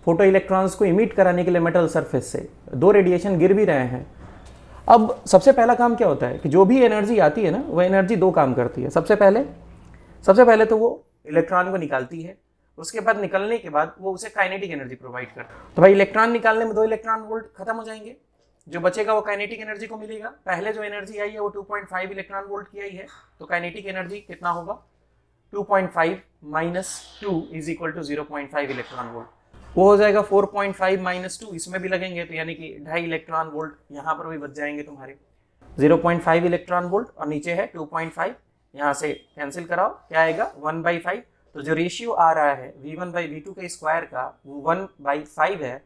फोटो इलेक्ट्रॉन्स को इमिट कराने के लिए मेटल सरफेस से, 2 रेडिएशन गिर भी रहे हैं। अब सबसे पहला काम क्या होता है कि जो भी एनर्जी आती है ना, वह एनर्जी 2 काम करती है। सबसे पहले तो वो इलेक्ट्रॉन को निकालती है, उसके बाद निकलने के बाद वो उसे काइनेटिक एनर्जी प्रोवाइड करता है। तो भाई इलेक्ट्रॉन निकालने में 2 इलेक्ट्रॉन वोल्ट खत्म हो जाएंगे, जो बचेगा वो काइनेटिक एनर्जी को मिलेगा। पहले जो एनर्जी आई है वो 2.5 इलेक्ट्रॉन वोल्ट की आई है, तो काइनेटिक एनर्जी कितना होगा, 2.5 minus 2 is equal to 0.5 electron volt. वो हो जाएगा 4.5 माइनस 2, इसमें भी लगेंगे तो यानी कि 2.5 इलेक्ट्रॉन वोल्ट यहाँ पर भी बच जाएंगे तुम्हारे। 0.5 इलेक्ट्रॉन वोल्ट और नीचे है 2.5, यहाँ से कैंसिल कराओ, क्या आएगा 1/5। तो जो रेशियो आ रहा है V1/V2 के स्क्वायर का वो 1/5 है,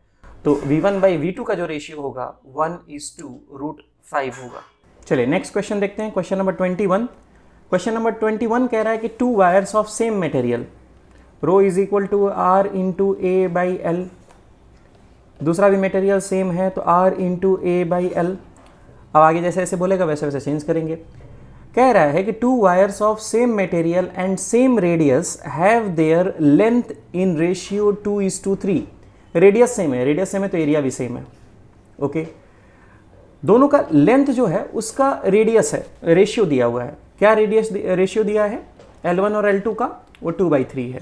तो V1/V2 का जो रेशियो होगा 1:√5 होगा। चलिए नेक्स्ट क्वेश्चन देखते हैं, क्वेश्चन नंबर 21। क्वेश्चन नंबर 21 कह रहा है कि 2 wires of same material rho is equal to R into A/L। दूसरा भी मटेरियल सेम है तो R इंटू A/L। अब आगे जैसे जैसे बोलेगा वैसे वैसे चेंज करेंगे। कह रहा है कि 2 wires of same material and same radius have their length in ratio 2:3। Radius same है तो एरिया भी सेम है, ओके। दोनों का लेंथ जो है उसका रेडियस है, रेशियो दिया हुआ है। क्या रेशियो दिया है, L1 और L2 का, वो 2/3 है।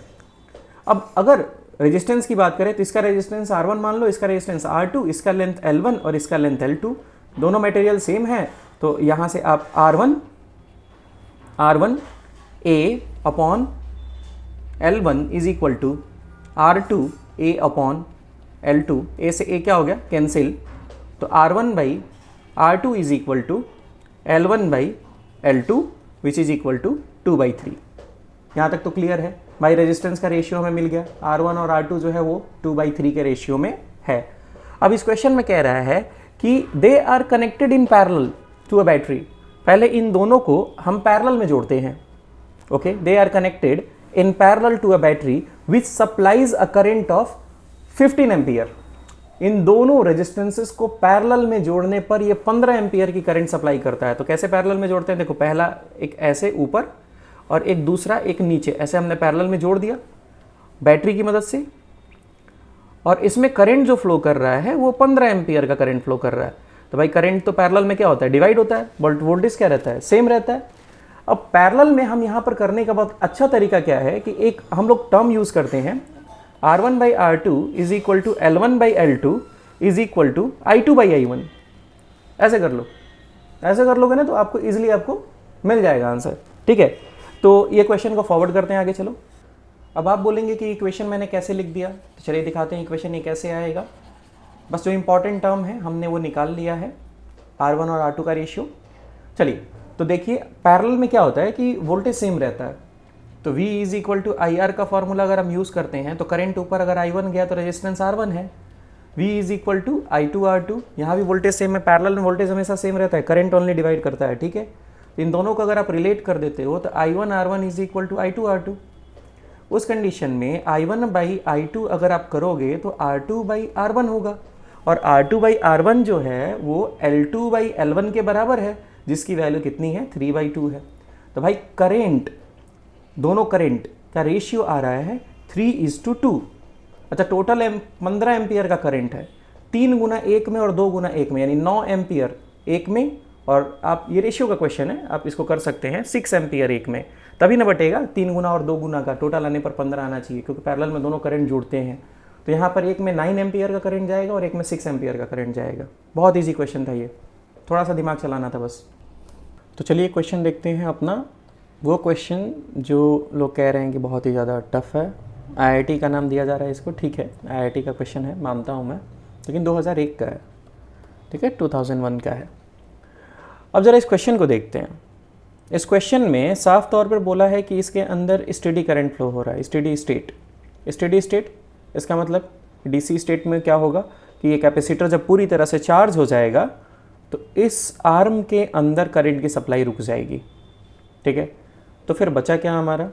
अब अगर रेजिस्टेंस की बात करें तो इसका रेजिस्टेंस R1 मान लो, इसका रेजिस्टेंस R2, इसका लेंथ L1 और इसका लेंथ L2, दोनों मटेरियल सेम है, तो यहाँ से आप R1 A upon L1 is equal to R2 A upon L2, A से A क्या हो गया, कैंसिल, तो R1/R2 is equal to L1/L2 which is equal to 2/3। यहाँ तक तो क्लियर है भाई। रेजिस्टेंस का रेशियो हमें मिल गया, R1 और R2 जो है वो 2/3 के रेशियो में है। अब इस क्वेश्चन में कह रहा है कि they are connected in parallel to a battery. पहले इन दोनों को हम पैरेलल में जोड़ते हैं, okay. They are connected in parallel to a battery which supplies a current of 15 ampere. इन दोनों रेजिस्टेंसेस को पैरेलल में जोड़ने पर ये 15 एम्पियर की करंट सप्लाई करता है। तो कैसे पैरेलल में जोड़ते हैं, देखो पहला एक ऐसे ऊपर और एक दूसरा एक नीचे, ऐसे हमने पैरेलल में जोड़ दिया बैटरी की मदद से, और इसमें करंट जो फ्लो कर रहा है वो 15 एम्पियर का करंट फ्लो कर रहा है। तो भाई करंट तो पैरेलल में क्या होता है, डिवाइड होता है, बट वोल्टेज क्या रहता है, सेम रहता है। अब पैरेलल में हम यहाँ पर करने का बहुत अच्छा तरीका क्या है कि एक हम लोग टर्म यूज करते हैं, R1/R2 is equal to L1/L2 is equal to I2/I1। ऐसे कर लो, ऐसे कर लोगे ना तो आपको इजिली आपको मिल जाएगा आंसर, ठीक है। तो ये क्वेश्चन को फॉरवर्ड करते हैं आगे, चलो। अब आप बोलेंगे कि इक्वेशन मैंने कैसे लिख दिया, तो चलिए दिखाते हैं इक्वेशन ये कैसे आएगा। बस जो इंपॉर्टेंट टर्म है हमने वो निकाल लिया है, R1 और R2 का रेशियो। चलिए तो देखिए पैरेलल में क्या होता है कि वोल्टेज सेम रहता है, तो V is equal to IR का फॉर्मूला अगर हम यूज़ करते हैं तो करंट ऊपर अगर I1 गया तो रेजिस्टेंस R1 है, V is equal to I2R2। यहाँ भी वोल्टेज सेम है, पैरेलल में वोल्टेज हमेशा सेम रहता है, करंट ओनली डिवाइड करता है, ठीक है। इन दोनों को अगर आप रिलेट कर देते हो तो I1R1 is equal to I2R2। उस कंडीशन में I1/I2 अगर आप करोगे तो R2/R1 होगा, और R2/R1 जो है वो L2/L1 के बराबर है, जिसकी वैल्यू कितनी है, 3/2 है। तो भाई करेंट, दोनों करंट का रेशियो आ रहा है 3:2। अच्छा टोटल 15 एम्पियर का करंट है, 3 गुना 1 में और 2 गुना 1 में, यानी 9 एम्पियर 1 में, और आप ये रेशियो का क्वेश्चन है, आप इसको कर सकते हैं 6 एम्पियर 1 में, तभी ना बटेगा 3 गुना और 2 गुना का, टोटल आने पर 15 आना चाहिए, क्योंकि पैरेलल में दोनों करंट जुड़ते हैं। तो यहाँ पर एक में 9 एम्पियर का करंट जाएगा और एक में 6 एम्पियर का करंट जाएगा। बहुत ईजी क्वेश्चन था ये, थोड़ा सा दिमाग चलाना था बस। तो चलिए क्वेश्चन देखते हैं अपना, वो क्वेश्चन जो लोग कह रहे हैं कि बहुत ही ज़्यादा टफ है, IIT का नाम दिया जा रहा है इसको, ठीक है IIT का क्वेश्चन है, मानता हूँ मैं, लेकिन 2001 का है, ठीक है, 2001 का है। अब ज़रा इस क्वेश्चन को देखते हैं। इस क्वेश्चन में साफ तौर पर बोला है कि इसके अंदर स्टेडी करंट फ्लो हो रहा है, स्टेडी स्टेट। स्टेडी स्टेट इसका मतलब डीसी स्टेट में क्या होगा कि ये कैपेसिटर जब पूरी तरह से चार्ज हो जाएगा तो इस आर्म के अंदर करंट की सप्लाई रुक जाएगी। ठीक है, तो फिर बचा क्या हमारा,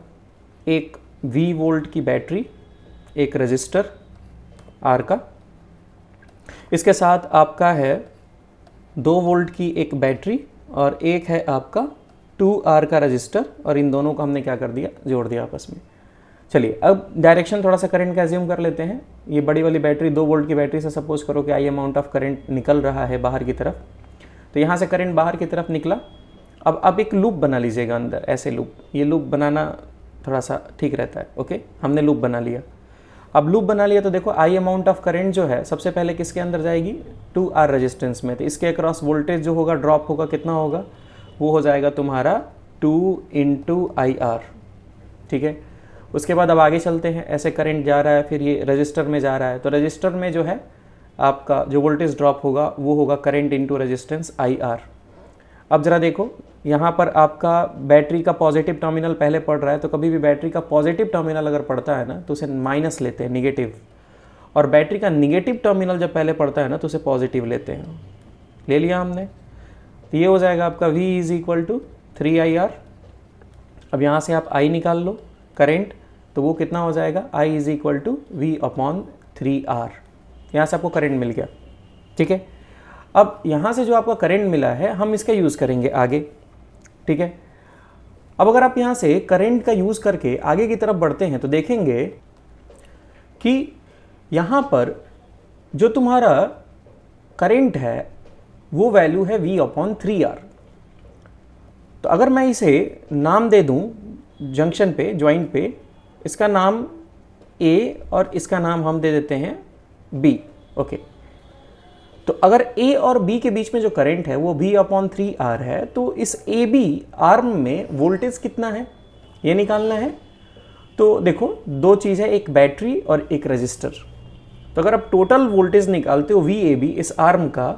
एक V वोल्ट की बैटरी, एक रजिस्टर R का, इसके साथ आपका है 2 वोल्ट की एक बैटरी और एक है आपका 2R का रजिस्टर, और इन दोनों को हमने क्या कर दिया, जोड़ दिया आपस में। चलिए अब डायरेक्शन थोड़ा सा करंट का एज्यूम कर लेते हैं। ये बड़ी वाली बैटरी 2 वोल्ट की बैटरी से सपोज करो कि आई अमाउंट ऑफ करंट निकल रहा है बाहर की तरफ, तो यहाँ से करंट बाहर की तरफ निकला। अब एक लूप बना लीजिएगा अंदर, ऐसे लूप, ये लूप बनाना थोड़ा सा ठीक रहता है। ओके, हमने लूप बना लिया। अब लूप बना लिया तो देखो आई अमाउंट ऑफ करंट जो है सबसे पहले किसके अंदर जाएगी, 2R रेजिस्टेंस में, तो इसके अक्रॉस वोल्टेज जो होगा, ड्रॉप होगा, कितना होगा, वो हो जाएगा तुम्हारा 2 × IR। ठीक है, उसके बाद अब आगे चलते हैं, ऐसे करंट जा रहा है, फिर ये रजिस्टर में जा रहा है, तो रजिस्टर में जो है आपका जो वोल्टेज ड्रॉप होगा वो होगा करंट इनटू रेजिस्टेंस IR। अब ज़रा देखो यहाँ पर आपका बैटरी का पॉजिटिव टर्मिनल पहले पड़ रहा है, तो कभी भी बैटरी का पॉजिटिव टर्मिनल अगर पड़ता है ना तो उसे माइनस लेते हैं, निगेटिव, और बैटरी का निगेटिव टर्मिनल जब पहले पड़ता है ना तो उसे पॉजिटिव लेते हैं। ले लिया हमने, तो ये हो जाएगा आपका V = 3IR। अब यहाँ से आप I निकाल लो करंट, तो वो कितना हो जाएगा, I = V/3R। यहाँ से आपको करंट मिल गया। ठीक है, अब यहाँ से जो आपका करंट मिला है हम इसका यूज़ करेंगे आगे। ठीक है, अब अगर आप यहाँ से करंट का यूज़ करके आगे की तरफ बढ़ते हैं तो देखेंगे कि यहाँ पर जो तुम्हारा करंट है वो वैल्यू है V/3R। तो अगर मैं इसे नाम दे दूँ जंक्शन पे, ज्वाइंट पे, इसका नाम A और इसका नाम हम दे देते हैं B। ओके, तो अगर A और B के बीच में जो करंट है वो V/3R है, तो इस AB आर्म में वोल्टेज कितना है ये निकालना है। तो देखो दो चीज़ है, एक बैटरी और एक रजिस्टर। तो अगर आप टोटल वोल्टेज निकालते हो VAB इस आर्म का,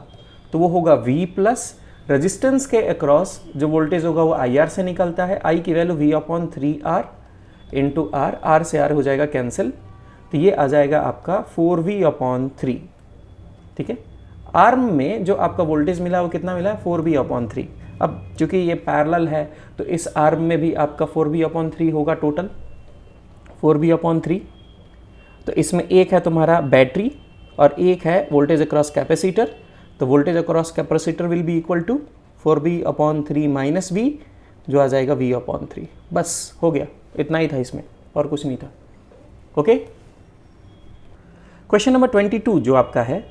तो वो होगा V प्लस रजिस्टेंस के अक्रॉस जो वोल्टेज होगा वो IR से निकलता है। I की value V/3R into R, R से R हो जाएगा कैंसिल, तो ये आ जाएगा आपका 4V/3। ठीक है, आर्म में जो आपका वोल्टेज मिला वो कितना मिला है, 4V/3। अब चूंकि ये पैरेलल है तो इस आर्म में भी आपका 4V/3 होगा, टोटल 4V/3। तो इसमें एक है तुम्हारा बैटरी और एक है वोल्टेज अक्रॉस कैपेसिटर, तो voltage across capacitor will be equal to 4V/3 minus V, जो आ जाएगा V/3। बस हो गया, इतना ही था इसमें और कुछ नहीं था। ओके, क्वेश्चन नंबर 22 जो आपका है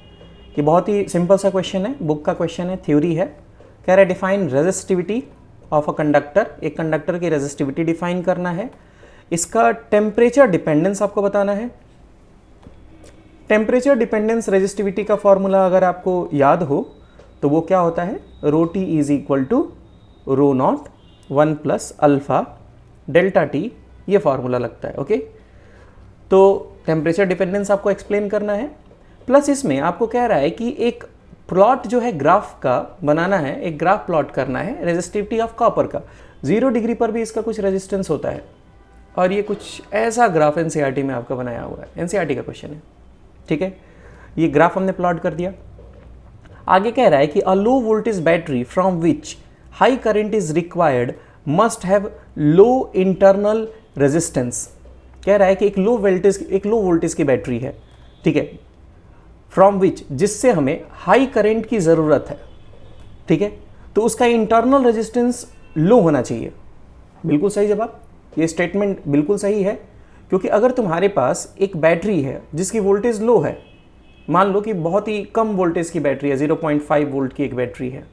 कि बहुत ही सिंपल सा क्वेश्चन है, बुक का क्वेश्चन है, थ्योरी है। कह रहा है define resistivity of a conductor, एक कंडक्टर की रेजिस्टिविटी डिफाइन करना है। इसका टेम्परेचर डिपेंडेंस आपको बताना है। टेम्परेचर डिपेंडेंस रेजिस्टिविटी का फॉर्मूला अगर आपको याद हो तो वो क्या होता है, ρT = ρ0 1 + अल्फा डेल्टा T, ये फार्मूला लगता है। ओके, तो टेम्परेचर डिपेंडेंस आपको एक्सप्लेन करना है, प्लस इसमें आपको कह रहा है कि एक प्लॉट जो है ग्राफ का बनाना है, एक ग्राफ प्लॉट करना है रेजिस्टिविटी ऑफ कॉपर का। 0 डिग्री पर भी इसका कुछ रेजिस्टेंस होता है, और ये कुछ ऐसा ग्राफ NCERT में आपका बनाया हुआ है, NCERT का क्वेश्चन है। ठीक है, ये ग्राफ हमने प्लॉट कर दिया। आगे कह रहा है कि a low voltage battery from which high current is required must have low internal resistance. कह रहा है कि एक लो वोल्टेज की बैटरी है, ठीक है, फ्रॉम विच, जिससे हमें हाई करंट की ज़रूरत है। ठीक है, तो उसका इंटरनल रेजिस्टेंस लो होना चाहिए। बिल्कुल सही जवाब, ये स्टेटमेंट बिल्कुल सही है, क्योंकि अगर तुम्हारे पास एक बैटरी है जिसकी वोल्टेज लो है, मान लो कि बहुत ही कम वोल्टेज की बैटरी है, 0.5 वोल्ट की एक बैटरी है।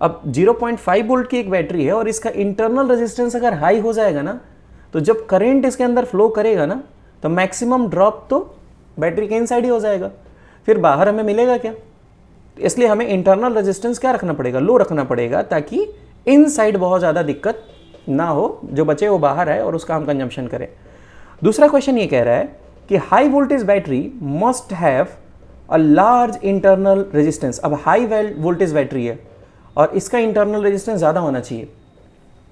अब 0.5 वोल्ट की एक बैटरी है और इसका इंटरनल रेजिस्टेंस अगर हाई हो जाएगा ना, तो जब करंट इसके अंदर फ्लो करेगा ना, तो मैक्सिमम ड्रॉप तो बैटरी के इनसाइड ही हो जाएगा, फिर बाहर हमें मिलेगा क्या। इसलिए हमें इंटरनल रेजिस्टेंस क्या रखना पड़ेगा, लो रखना पड़ेगा, ताकि इनसाइड बहुत ज़्यादा दिक्कत ना हो, जो बचे वो बाहर आए और उसका हम कंजम्पशन करें। दूसरा क्वेश्चन ये कह रहा है कि high voltage battery must have a large internal resistance. अब हाई वोल्टेज बैटरी है और इसका इंटरनल रेजिस्टेंस ज़्यादा होना चाहिए,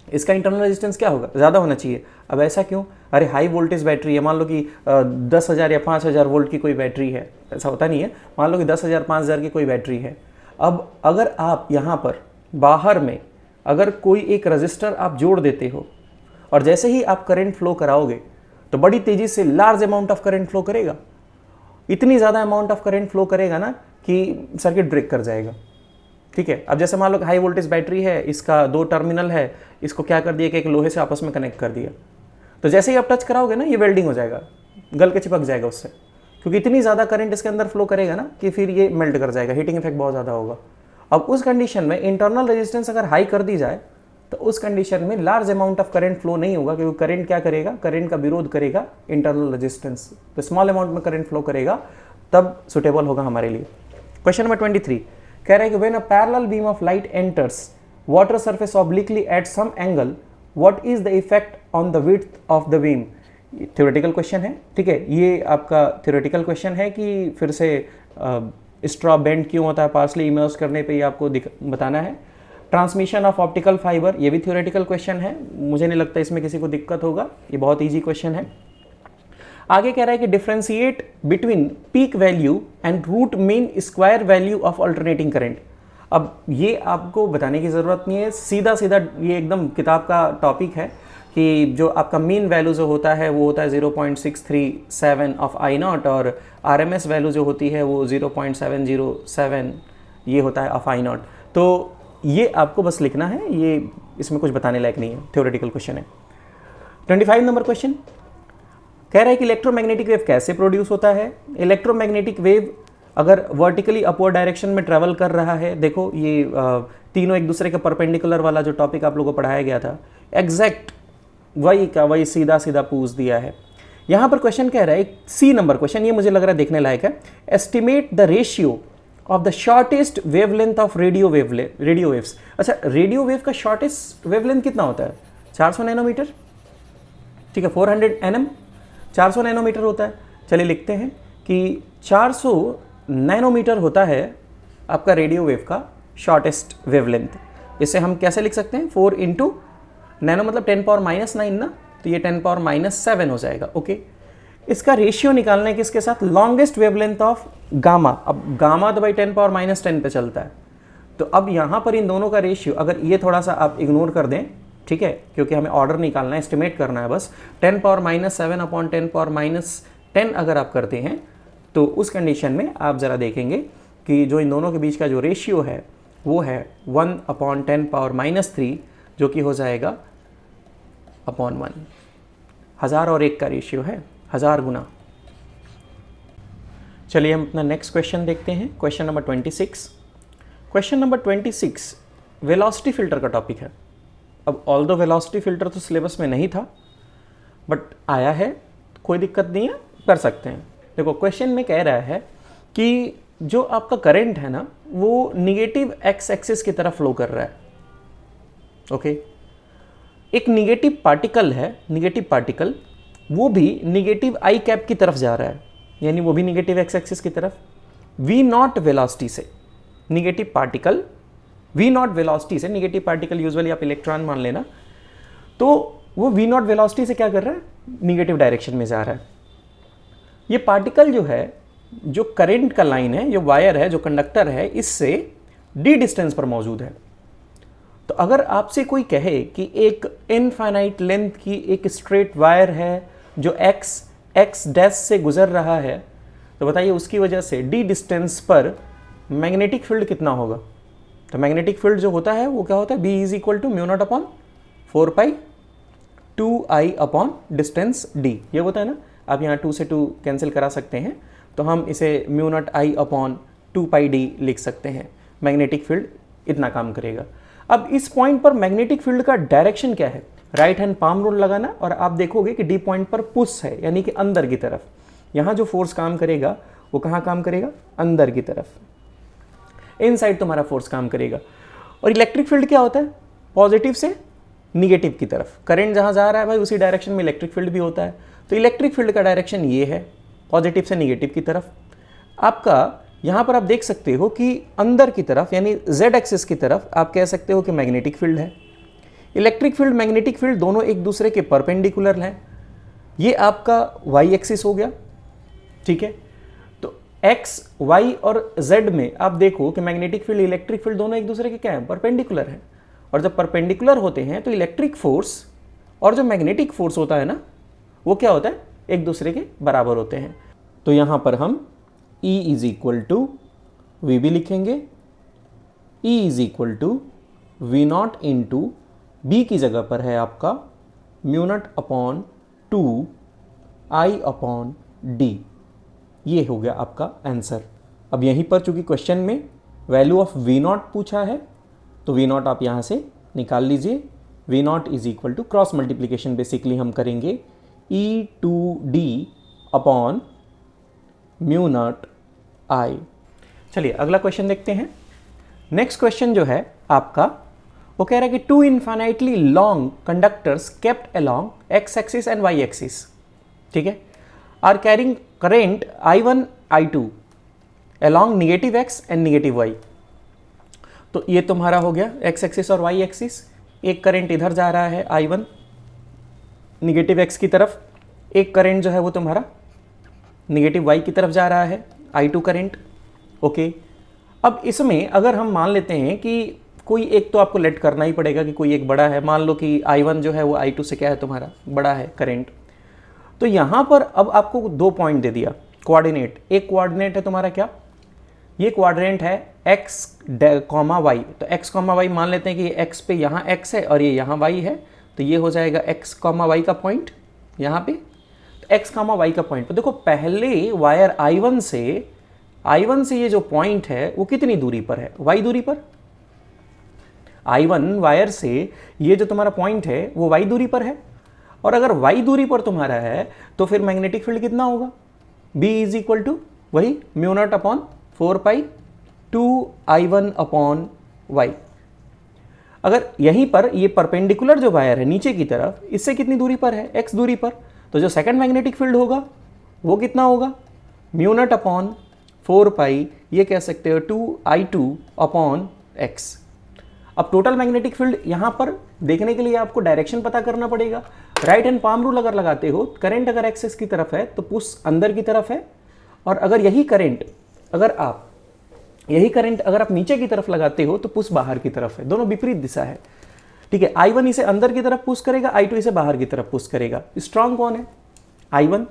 इसका इंटरनल रेजिस्टेंस क्या होगा, ज़्यादा होना चाहिए। अब ऐसा क्यों, अरे हाई वोल्टेज बैटरी है, मान लो कि 10,000 या 5,000 वोल्ट की कोई बैटरी है, ऐसा होता नहीं है, मान लो कि 10,000 5,000 की कोई बैटरी है। अब अगर आप यहाँ पर बाहर में अगर कोई एक रजिस्टर आप जोड़ देते हो और जैसे ही आप करंट फ्लो कराओगे तो बड़ी तेज़ी से large amount of current flow करेगा, इतनी ज़्यादा अमाउंट ऑफ करंट फ्लो करेगा ना कि सर्किट ब्रेक कर जाएगा। ठीक है, अब जैसे मान लो हाई वोल्टेज बैटरी है, इसका 2 टर्मिनल है, इसको क्या कर दिया कि एक लोहे से आपस में कनेक्ट कर दिया, तो जैसे ही आप टच कराओगे ना ये वेल्डिंग हो जाएगा, गल के चिपक जाएगा उससे, क्योंकि इतनी ज़्यादा करंट इसके अंदर फ्लो करेगा ना कि फिर ये मेल्ट कर जाएगा, हीटिंग इफेक्ट बहुत ज़्यादा होगा। अब उस कंडीशन में इंटरनल रेजिस्टेंस अगर हाई कर दी जाए तो उस कंडीशन में large amount of current flow नहीं होगा, क्योंकि करंट क्या करेगा, करंट का विरोध करेगा इंटरनल रेजिस्टेंस, तो स्मॉल अमाउंट में करंट फ्लो करेगा, तब सुटेबल होगा हमारे लिए। क्वेश्चन नंबर 23 कह रहा है कि when a parallel beam of light enters water surface obliquely at some angle what is the effect on the width of the beam. Theoretical question है, ठीक है, ये आपका थ्योरेटिकल क्वेश्चन है कि फिर से स्ट्रॉ बेंड क्यों होता है, पार्सली इमर्स करने पे ये आपको बताना है। ट्रांसमिशन ऑफ ऑप्टिकल फाइबर, ये भी थ्योरेटिकल क्वेश्चन है, मुझे नहीं लगता इसमें किसी को दिक्कत होगा, ये बहुत ईजी क्वेश्चन है। आगे कह रहा है कि differentiate between peak value and root mean square value of alternating current. अब ये आपको बताने की ज़रूरत नहीं है, सीधा सीधा ये एकदम किताब का टॉपिक है कि जो आपका मीन वैल्यू जो होता है वो होता है 0.637 ऑफ आई नॉट, और आरएमएस वैल्यू जो होती है वो 0.707 ये होता है ऑफ आई नॉट। तो ये आपको बस लिखना है, ये इसमें कुछ बताने लायक नहीं है, थ्योरेटिकल क्वेश्चन है। 25 नंबर क्वेश्चन कह रहा है कि इलेक्ट्रोमैग्नेटिक वेव कैसे प्रोड्यूस होता है। इलेक्ट्रोमैग्नेटिक वेव अगर वर्टिकली अपवर्ड डायरेक्शन में ट्रैवल कर रहा है, देखो ये तीनों एक दूसरे के परपेंडिकुलर वाला जो टॉपिक आप लोगों को पढ़ाया गया था, एग्जैक्ट वही का वही सीधा सीधा पूछ दिया है। यहाँ पर क्वेश्चन कह रहा है, सी नंबर क्वेश्चन, ये मुझे लग रहा है देखने लायक है। Estimate the ratio of the shortest wavelength of radio waves. अच्छा, रेडियो वेव का शॉर्टेस्ट वेवलेंथ कितना होता है, 400 नैनोमीटर, ठीक है, 400 nm 400 नैनोमीटर होता है। चलिए लिखते हैं कि 400 नैनोमीटर होता है आपका रेडियो वेव का शॉर्टेस्ट वेवलेंथ। इसे हम कैसे लिख सकते हैं, 4 इंटू नैनो मतलब 10⁻⁹ ना, तो ये 10⁻⁷ हो जाएगा। ओके, इसका रेशियो निकालना है किसके साथ, लॉन्गेस्ट वेवलेंथ ऑफ गामा। अब गामा तो भाई 10⁻⁻10 पे चलता है, तो अब यहाँ पर इन दोनों का रेशियो, अगर ये थोड़ा सा आप इग्नोर कर दें, ठीक है, क्योंकि हमें ऑर्डर निकालना है, एस्टिमेट करना है बस, 10⁻⁷/10⁻10 अगर आप करते हैं तो उस कंडीशन में आप ज़रा देखेंगे कि जो इन दोनों के बीच का जो रेशियो है वो है 1/10⁻³ जो कि हो जाएगा अपॉन 1। 1000 और 1 का रेशियो है, 1000 गुना। चलिए हम अपना नेक्स्ट क्वेश्चन देखते हैं, question number 26। Question number 26 velocity filter का टॉपिक है। अब ऑल्दो वेलोसिटी फिल्टर तो सिलेबस में नहीं था, बट आया है, कोई दिक्कत नहीं है, कर सकते हैं। देखो क्वेश्चन में कह रहा है कि जो आपका करंट है ना वो निगेटिव एक्स एक्सिस की तरफ फ्लो कर रहा है। ओके, एक निगेटिव पार्टिकल है, निगेटिव पार्टिकल वो भी निगेटिव आई कैप की तरफ जा रहा है, यानी वो भी निगेटिव एक्स एक्सिस की तरफ। वी नॉट वेलोसिटी से negative particle, V naught velocity से, निगेटिव पार्टिकल यूजुअली आप इलेक्ट्रॉन मान लेना, तो वो वी नॉट वेलोसिटी से क्या कर रहा है, निगेटिव डायरेक्शन में जा रहा है। ये पार्टिकल जो है, जो करंट का लाइन है, जो वायर है, जो कंडक्टर है, इससे डी डिस्टेंस पर मौजूद है। तो अगर आपसे कोई कहे कि एक इनफाइनाइट लेंथ की एक स्ट्रेट वायर है जो एक्स डैश से गुजर रहा है, तो बताइए उसकी वजह से डी डिस्टेंस पर मैग्नेटिक फील्ड कितना होगा। तो मैग्नेटिक फील्ड जो होता है वो क्या होता है, B इज इक्वल टू μ0/4π2I/डिस्टेंस D, ये होता है ना। आप यहाँ 2 से 2 कैंसिल करा सकते हैं, तो हम इसे μ0I/2πD लिख सकते हैं। मैग्नेटिक फील्ड इतना काम करेगा। अब इस पॉइंट पर मैग्नेटिक फील्ड का डायरेक्शन क्या है, राइट हैंड पाम रूल लगाना, और आप देखोगे कि डी पॉइंट पर पुश है, यानी कि अंदर की तरफ। यहाँ जो फोर्स काम करेगा वो कहाँ काम करेगा, अंदर की तरफ, इनसाइड तुम्हारा फोर्स काम करेगा। और इलेक्ट्रिक फील्ड क्या होता है, पॉजिटिव से निगेटिव की तरफ। करंट जहाँ जा रहा है भाई उसी डायरेक्शन में इलेक्ट्रिक फील्ड भी होता है। तो इलेक्ट्रिक फील्ड का डायरेक्शन ये है, पॉजिटिव से निगेटिव की तरफ। आपका यहाँ पर आप देख सकते हो कि अंदर की तरफ यानी z एक्सिस की तरफ आप कह सकते हो कि मैग्नेटिक फील्ड है। इलेक्ट्रिक फील्ड मैग्नेटिक फील्ड दोनों एक दूसरे के परपेंडिकुलर हैं। ये आपका y एक्सिस हो गया, ठीक है। तो x, y और z में आप देखो कि मैग्नेटिक फील्ड इलेक्ट्रिक फील्ड दोनों एक दूसरे के क्या है, परपेंडिकुलर हैं। और जब परपेंडिकुलर होते हैं तो इलेक्ट्रिक फोर्स और जो मैग्नेटिक फोर्स होता है ना, वो क्या होता है, एक दूसरे के बराबर होते हैं। तो यहाँ पर हम E is equal to V भी लिखेंगे, E is equal to V naught into B की जगह पर है आपका mu naught upon 2 I upon D. ये हो गया आपका आंसर। अब यहीं पर चूंकि क्वेश्चन में वैल्यू ऑफ वी नॉट पूछा है तो वी नॉट आप यहाँ से निकाल लीजिए। V naught is equal to cross multiplication basically हम करेंगे E2D upon mu naught I। चलिए अगला क्वेश्चन देखते हैं। नेक्स्ट क्वेश्चन जो है आपका वो कह रहा है कि two infinitely long conductors kept along X axis and Y axis, ठीक है, are carrying current I1 I2 along negative X and negative Y. तो ये तुम्हारा हो गया एक्स एक्सिस और वाई एक्सिस। एक करंट इधर जा रहा है I1 निगेटिव एक्स की तरफ, एक करंट जो है वो तुम्हारा निगेटिव वाई की तरफ जा रहा है I2 करंट, ओके। अब इसमें अगर हम मान लेते हैं कि कोई एक तो आपको लेट करना ही पड़ेगा कि कोई एक बड़ा है, मान लो कि I1 जो है वो I2 से क्या है तुम्हारा बड़ा है करंट। तो यहाँ पर अब आपको 2 पॉइंट दे दिया कोऑर्डिनेट। एक कोऑर्डिनेट है तुम्हारा क्या, ये कोऑर्डिनेट है x, y। तो x, y मान लेते हैं कि ये x पे यहाँ x है और ये यहाँ y है, तो ये हो जाएगा x, y का पॉइंट यहाँ पे। तो x, y का पॉइंट, तो देखो पहले वायर I1 से ये जो पॉइंट है वो कितनी दूरी पर है, y दूरी पर। I1 वायर से ये जो तुम्हारा पॉइंट है वो y दूरी पर है, और अगर y दूरी पर तुम्हारा है तो फिर मैग्नेटिक फील्ड कितना होगा, B इज इक्वल टू वही म्यू नॉट अपॉन 4 पाई 2 I1 अपॉन y। अगर यहीं पर ये परपेंडिकुलर जो वायर है नीचे की तरफ, इससे कितनी दूरी पर है, x दूरी पर, तो जो सेकंड मैग्नेटिक फील्ड होगा वो कितना होगा, म्यू नॉट अपॉन 4 पाई, ये कह सकते हो 2I2 अपॉन x। अब टोटल मैग्नेटिक फील्ड यहाँ पर देखने के लिए आपको डायरेक्शन पता करना पड़ेगा। राइट हैंड पाम रूल अगर लगाते हो, करंट अगर एक्सिस की तरफ है तो पुश अंदर की तरफ है, और अगर यही करंट अगर आप नीचे की तरफ लगाते हो तो पुश बाहर की तरफ है, दोनों विपरीत दिशा है, ठीक है। I1 इसे अंदर की तरफ पुश करेगा, I2 इसे बाहर की तरफ पुश करेगा। स्ट्रांग कौन है, I1,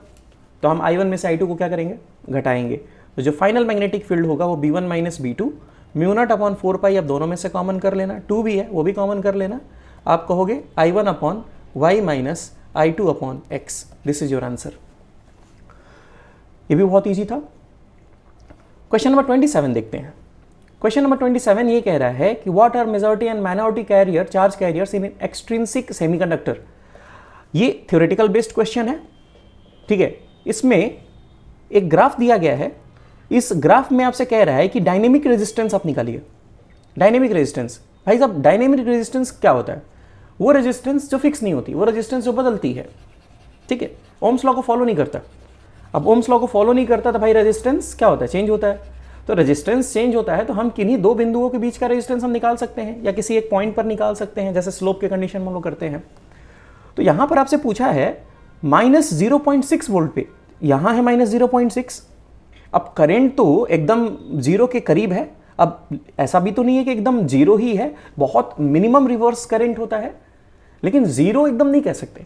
तो हम I1 में से I2 को क्या करेंगे, घटाएंगे। तो जो फाइनल मैग्नेटिक फील्ड होगा वो B1 minus B2 mu naught upon 4 पाई, अब दोनों में से कॉमन कर लेना, 2 भी है वो भी कॉमन कर लेना, आप कहोगे I1 upon y minus I2 upon x। This is your answer. ये भी बहुत ईजी था। क्वेश्चन नंबर 27 देखते हैं। क्वेश्चन नंबर 27 ये कह रहा है कि what are majority and minority carrier charge carriers in extrinsic semiconductor. ये थ्योरेटिकल बेस्ड क्वेश्चन है, ठीक है। इसमें एक ग्राफ दिया गया है, इस ग्राफ में आपसे कह रहा है कि डायनेमिक रेजिस्टेंस आप निकालिए। डायनेमिक रेजिस्टेंस, भाई साहब डायनेमिक रेजिस्टेंस क्या होता है, वो रेजिस्टेंस जो फिक्स नहीं होती, वो रेजिस्टेंस जो बदलती है, ठीक है। ओम्स लॉ को फॉलो नहीं करता। अब ओम्स लॉ को फॉलो नहीं करता तो भाई रेजिस्टेंस क्या होता है, चेंज होता है। तो रेजिस्टेंस चेंज होता है तो हम किन्हीं दो बिंदुओं के बीच का रेजिस्टेंस हम निकाल सकते हैं, या किसी एक पॉइंट पर निकाल सकते हैं, जैसे स्लोप के कंडीशन में हम लोग करते हैं। तो यहां पर आपसे पूछा है -0.6 वोल्ट पे, यहां है -0.6। अब करंट तो एकदम जीरो के करीब है, अब ऐसा भी तो नहीं है कि एकदम जीरो ही है, बहुत मिनिमम रिवर्स करंट होता है, लेकिन जीरो एकदम नहीं कह सकते।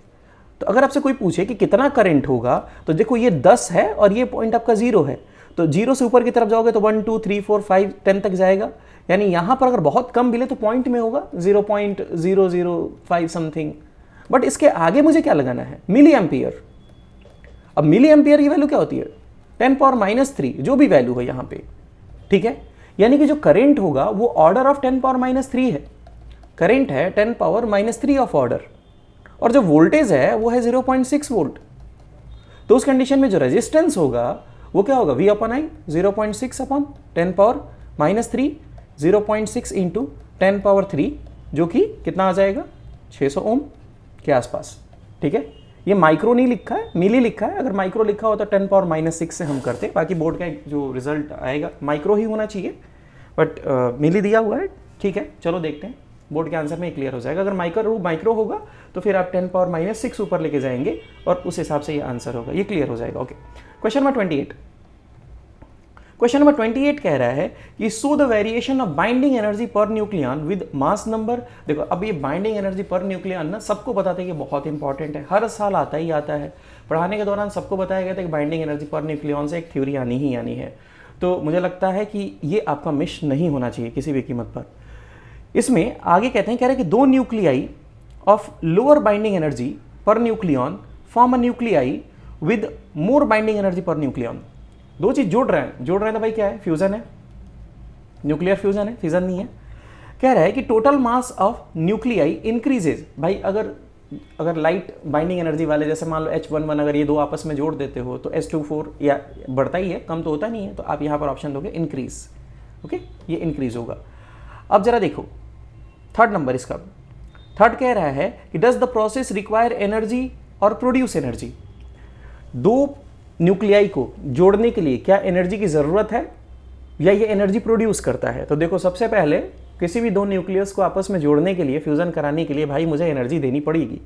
तो अगर आपसे कोई पूछे कि कितना करंट होगा, तो देखो ये 10 है और ये पॉइंट आपका 0 है, तो 0 से ऊपर की तरफ जाओगे तो 1 2 3 4 5 10 तक जाएगा, यानी यहां पर अगर बहुत कम मिले तो पॉइंट में होगा 0.005 समथिंग। बट इसके आगे मुझे क्या लगाना है, मिली एम्पियर। अब मिली एम्पियर की वैल्यू क्या होती है, 10⁻³ जो भी वैल्यू है यहां पे, ठीक है। यानी कि जो करंट होगा वो ऑर्डर ऑफ 10⁻³ है, करंट है 10⁻³ ऑफ ऑर्डर, और जो वोल्टेज है वो है 0.6 वोल्ट। तो उस कंडीशन में जो रेजिस्टेंस होगा वो क्या होगा, V/I 0.6 अपॉन 10⁻³ 0.6 इंटू 10⁻³ जो कि कितना आ जाएगा 600 ओम के आसपास, ठीक है। ये माइक्रो नहीं लिखा है, मिली लिखा है। अगर माइक्रो लिखा हो तो 10⁻⁻6 से हम करते, बाकी बोर्ड का जो रिजल्ट आएगा माइक्रो ही होना चाहिए, बट मिली दिया हुआ है, ठीक है। चलो देखते हैं, बोर्ड के आंसर में क्लियर हो जाएगा। अगर माइक्रो होगा तो फिर आप 10⁻⁻6 ऊपर लेके जाएंगे और उस हिसाब से ये आंसर होगा, ये क्लियर हो जाएगा। Okay, question number 28। Question number 28 कह रहा है कि so the variation of binding energy per nucleon with mass number. देखो अब ये बाइंडिंग एनर्जी पर न्यूक्लियन ना सबको बताते हैं कि बहुत इंपॉर्टेंट है, हर साल आता ही आता है। पढ़ाने के दौरान सबको बताया गया था कि बाइंडिंग एनर्जी पर न्यूक्लियन से एक थ्योरी आनी ही आनी है, तो मुझे लगता है कि ये आपका मिस नहीं होना चाहिए किसी भी कीमत पर। इसमें आगे कहते हैं, कह रहे हैं कि 2 nuclei of lower binding energy per nucleon form a nuclei with more binding energy per nucleon. 2 चीज जोड़ रहे हैं तो भाई क्या है, फ्यूजन है, न्यूक्लियर फ्यूजन है, फिजन नहीं है। कह रहा है कि total mass of nuclei increases. भाई अगर लाइट बाइंडिंग एनर्जी वाले, जैसे मान लो H11 अगर ये 2 आपस में जोड़ देते हो तो H24 या बढ़ता ही है, कम तो होता नहीं है, तो आप यहाँ पर ऑप्शन दोगे इंक्रीज। ओके, ये इंक्रीज होगा। अब जरा देखो थर्ड नंबर, इसका थर्ड कह रहा है कि does the process require energy और प्रोड्यूस एनर्जी। 2 न्यूक्लियाई को जोड़ने के लिए क्या एनर्जी की ज़रूरत है या ये एनर्जी प्रोड्यूस करता है। तो देखो सबसे पहले किसी भी 2 न्यूक्लियस को आपस में जोड़ने के लिए, फ्यूज़न कराने के लिए भाई मुझे एनर्जी देनी पड़ेगी,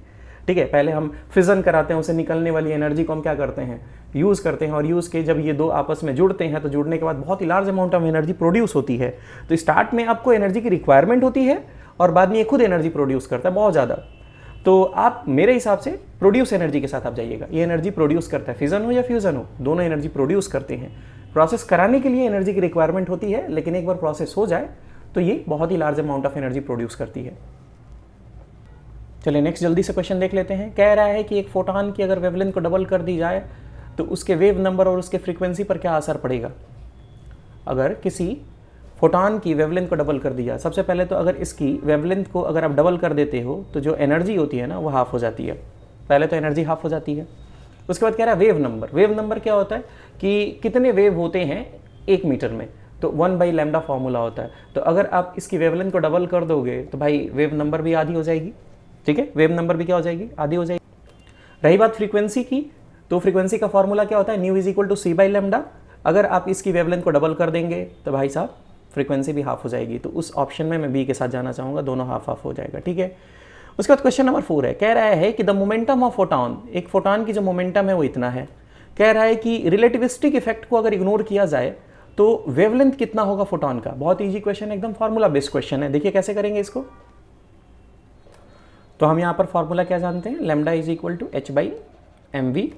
ठीक है। पहले हम फिजन कराते हैं, उसे निकलने वाली एनर्जी को हम क्या करते हैं, यूज़ करते हैं, और यूज़ के जब ये 2 आपस में जुड़ते हैं तो जुड़ने के बाद बहुत ही large amount of energy produce होती है। तो स्टार्ट में आपको एनर्जी की रिक्वायरमेंट होती है और बाद में ये खुद एनर्जी प्रोड्यूस करता है बहुत ज़्यादा। तो आप मेरे हिसाब से प्रोड्यूस एनर्जी के साथ आप जाइएगा। ये एनर्जी प्रोड्यूस करता है, फिजन हो या फ्यूजन हो, दोनों एनर्जी प्रोड्यूस करते हैं। प्रोसेस कराने के लिए एनर्जी की रिक्वायरमेंट होती है, लेकिन एक बार प्रोसेस हो जाए तो ये बहुत ही large amount of energy produce करती है। चलिए नेक्स्ट जल्दी से क्वेश्चन देख लेते हैं। कह रहा है कि एक फोटॉन की अगर वेवलेंथ को डबल कर दी जाए तो उसके वेव नंबर और उसके फ्रीक्वेंसी पर क्या असर पड़ेगा। अगर किसी फोटॉन की वेवलेंथ को डबल कर दी जाए, सबसे पहले तो अगर इसकी वेवलेंथ को अगर आप डबल कर देते हो तो जो एनर्जी होती है ना वो हाफ हो जाती है। पहले तो एनर्जी हाफ हो जाती है। उसके बाद कह रहा है वेव नंबर। वेव नंबर क्या होता है कि कितने वेव होते हैं 1 मीटर में, तो 1/λ फॉर्मूला होता है। तो अगर आप इसकी वेवलेंथ को डबल कर दोगे तो भाई वेव नंबर भी आधी हो जाएगी, ठीक है। वेव नंबर भी क्या हो जाएगी, आधी हो जाएगी। रही बात फ्रीक्वेंसी की, तो फ्रीक्वेंसी का फॉर्मूला क्या होता है, new is equal to c/λ। अगर आप इसकी वेवलेंथ को डबल कर देंगे तो भाई साहब फ्रीक्वेंसी भी हाफ हो जाएगी। तो उस ऑप्शन में मैं बी के साथ जाना चाहूँगा, दोनों हाफ हाफ हो जाएगा, ठीक है। उसके बाद क्वेश्चन नंबर 4 है, कह रहा है कि द मोमेंटम ऑफ फोटॉन, एक फोटॉन की जो मोमेंटम है वो इतना है। कह रहा है कि रिलेटिविस्टिक इफेक्ट को अगर इग्नोर किया जाए तो वेवलेंथ कितना होगा फोटॉन का। बहुत ईजी क्वेश्चन है, एकदम फार्मूला बेस्ड क्वेश्चन है। देखिए कैसे करेंगे इसको। तो हम यहाँ पर फॉर्मूला क्या जानते हैं, lambda is equal to h/mv।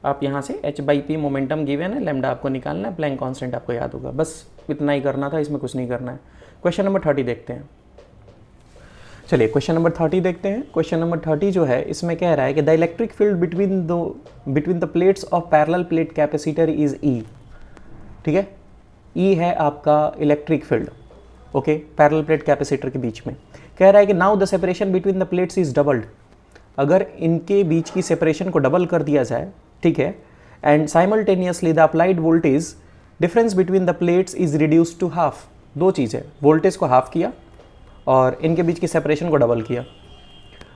आप यहाँ से h/p मोमेंटम गिवन है, लैम्डा आपको निकालना है, प्लैंक कांस्टेंट आपको याद होगा, बस इतना ही करना था, इसमें कुछ नहीं करना है। क्वेश्चन नंबर 30 देखते हैं। चलिए क्वेश्चन नंबर 30 देखते हैं। क्वेश्चन नंबर 30 जो है इसमें कह रहा है कि the electric field between the plates of parallel plate capacitor is E, ठीक है। E है आपका electric field, okay, parallel plate capacitor के बीच में। कह रहा है कि now the separation between the plates is doubled. अगर इनके बीच की सेपरेशन को डबल कर दिया जाए, ठीक है, and simultaneously the applied voltage difference between the plates is reduce to half. 2 चीज़ है, वोल्टेज को हाफ किया और इनके बीच की सेपरेशन को डबल किया।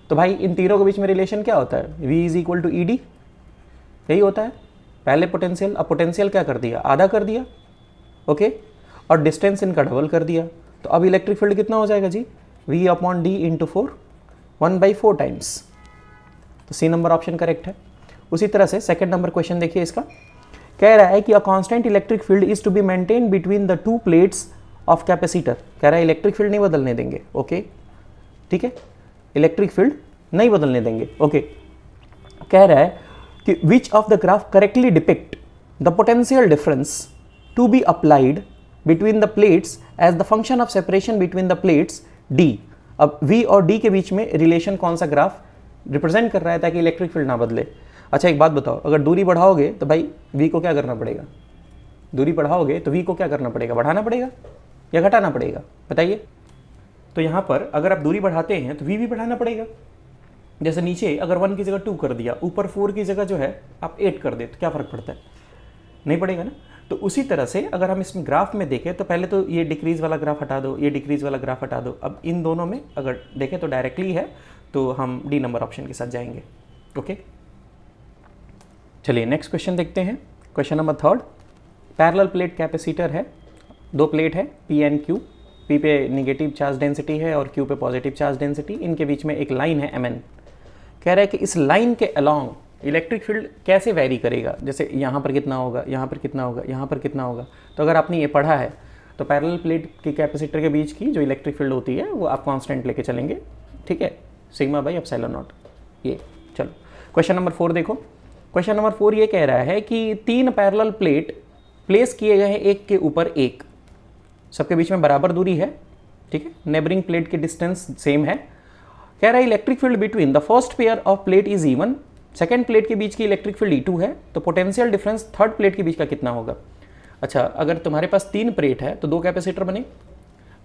तो भाई इन तीनों के बीच में रिलेशन क्या होता है, V is equal to ED, यही होता है। पहले पोटेंशियल, अब पोटेंशियल क्या कर दिया, आधा कर दिया, ओके, और डिस्टेंस इनका डबल कर दिया। तो अब इलेक्ट्रिक फील्ड कितना हो जाएगा जी, V/D इंटू 4, 1/4 टाइम्स। तो C नंबर ऑप्शन करेक्ट है। उसी तरह से सेकंड नंबर क्वेश्चन देखिए इसका। कह रहा है कि a constant electric field is to be maintain between the 2 plates of capacitor. कह रहा है इलेक्ट्रिक फील्ड नहीं बदलने देंगे, ओके, ठीक है, इलेक्ट्रिक फील्ड नहीं बदलने देंगे, ओके। कह रहा है कि which of the graph correctly depict the potential difference to be applied between the plates as the function of separation between the plates D। अब V और D के बीच में रिलेशन कौन सा ग्राफ रिप्रेजेंट कर रहा है ताकि इलेक्ट्रिक फील्ड ना बदले। अच्छा एक बात बताओ, अगर दूरी बढ़ाओगे तो भाई V को क्या करना पड़ेगा, दूरी बढ़ाओगे तो V को क्या करना पड़ेगा, बढ़ाना पड़ेगा या घटाना पड़ेगा, बताइए। तो यहाँ पर अगर आप दूरी बढ़ाते हैं तो V भी बढ़ाना पड़ेगा। जैसे नीचे अगर 1 की जगह 2 कर दिया, ऊपर 4 की जगह जो है आप 8 कर दे, तो क्या फ़र्क पड़ता है, नहीं पड़ेगा ना। तो उसी तरह से अगर हम इसमें ग्राफ में देखें तो पहले तो ये डिक्रीज़ वाला ग्राफ हटा दो, ये डिक्रीज़ वाला ग्राफ हटा दो। अब इन दोनों में अगर देखें तो डायरेक्टली है, तो हम D नंबर ऑप्शन के साथ जाएंगे, ओके, चलिए नेक्स्ट क्वेश्चन देखते हैं। Question number 3, parallel plate capacitor है, दो प्लेट है पी एंड क्यू, पी पे निगेटिव चार्ज डेंसिटी है और क्यू पे पॉजिटिव चार्ज डेंसिटी, इनके बीच में एक लाइन है mn। कह रहा है कि इस लाइन के अलॉन्ग इलेक्ट्रिक फील्ड कैसे वेरी करेगा, जैसे यहाँ पर कितना होगा, यहाँ पर कितना होगा, यहाँ पर कितना होगा। तो अगर आपने ये पढ़ा है तो पैरेलल प्लेट के कैपेसिटर के बीच की जो इलेक्ट्रिक फील्ड होती है वो आप कांस्टेंट लेके चलेंगे, ठीक है, सिग्मा बाई एप्सिलॉन नॉट। ये चलो क्वेश्चन नंबर 4 देखो। क्वेश्चन नंबर 4 ये कह रहा है कि 3 पैरेलल प्लेट प्लेस किए गए हैं एक के ऊपर एक, सबके बीच में बराबर दूरी है, ठीक है, नेबरिंग प्लेट के डिस्टेंस सेम है। कह रहा है electric field between the first pair of plate is even, second plate के बीच की इलेक्ट्रिक फील्ड E2 है, तो पोटेंशियल डिफरेंस थर्ड प्लेट के बीच का कितना होगा। अच्छा, अगर तुम्हारे पास 3 प्लेट है तो 2 कैपेसिटर बने,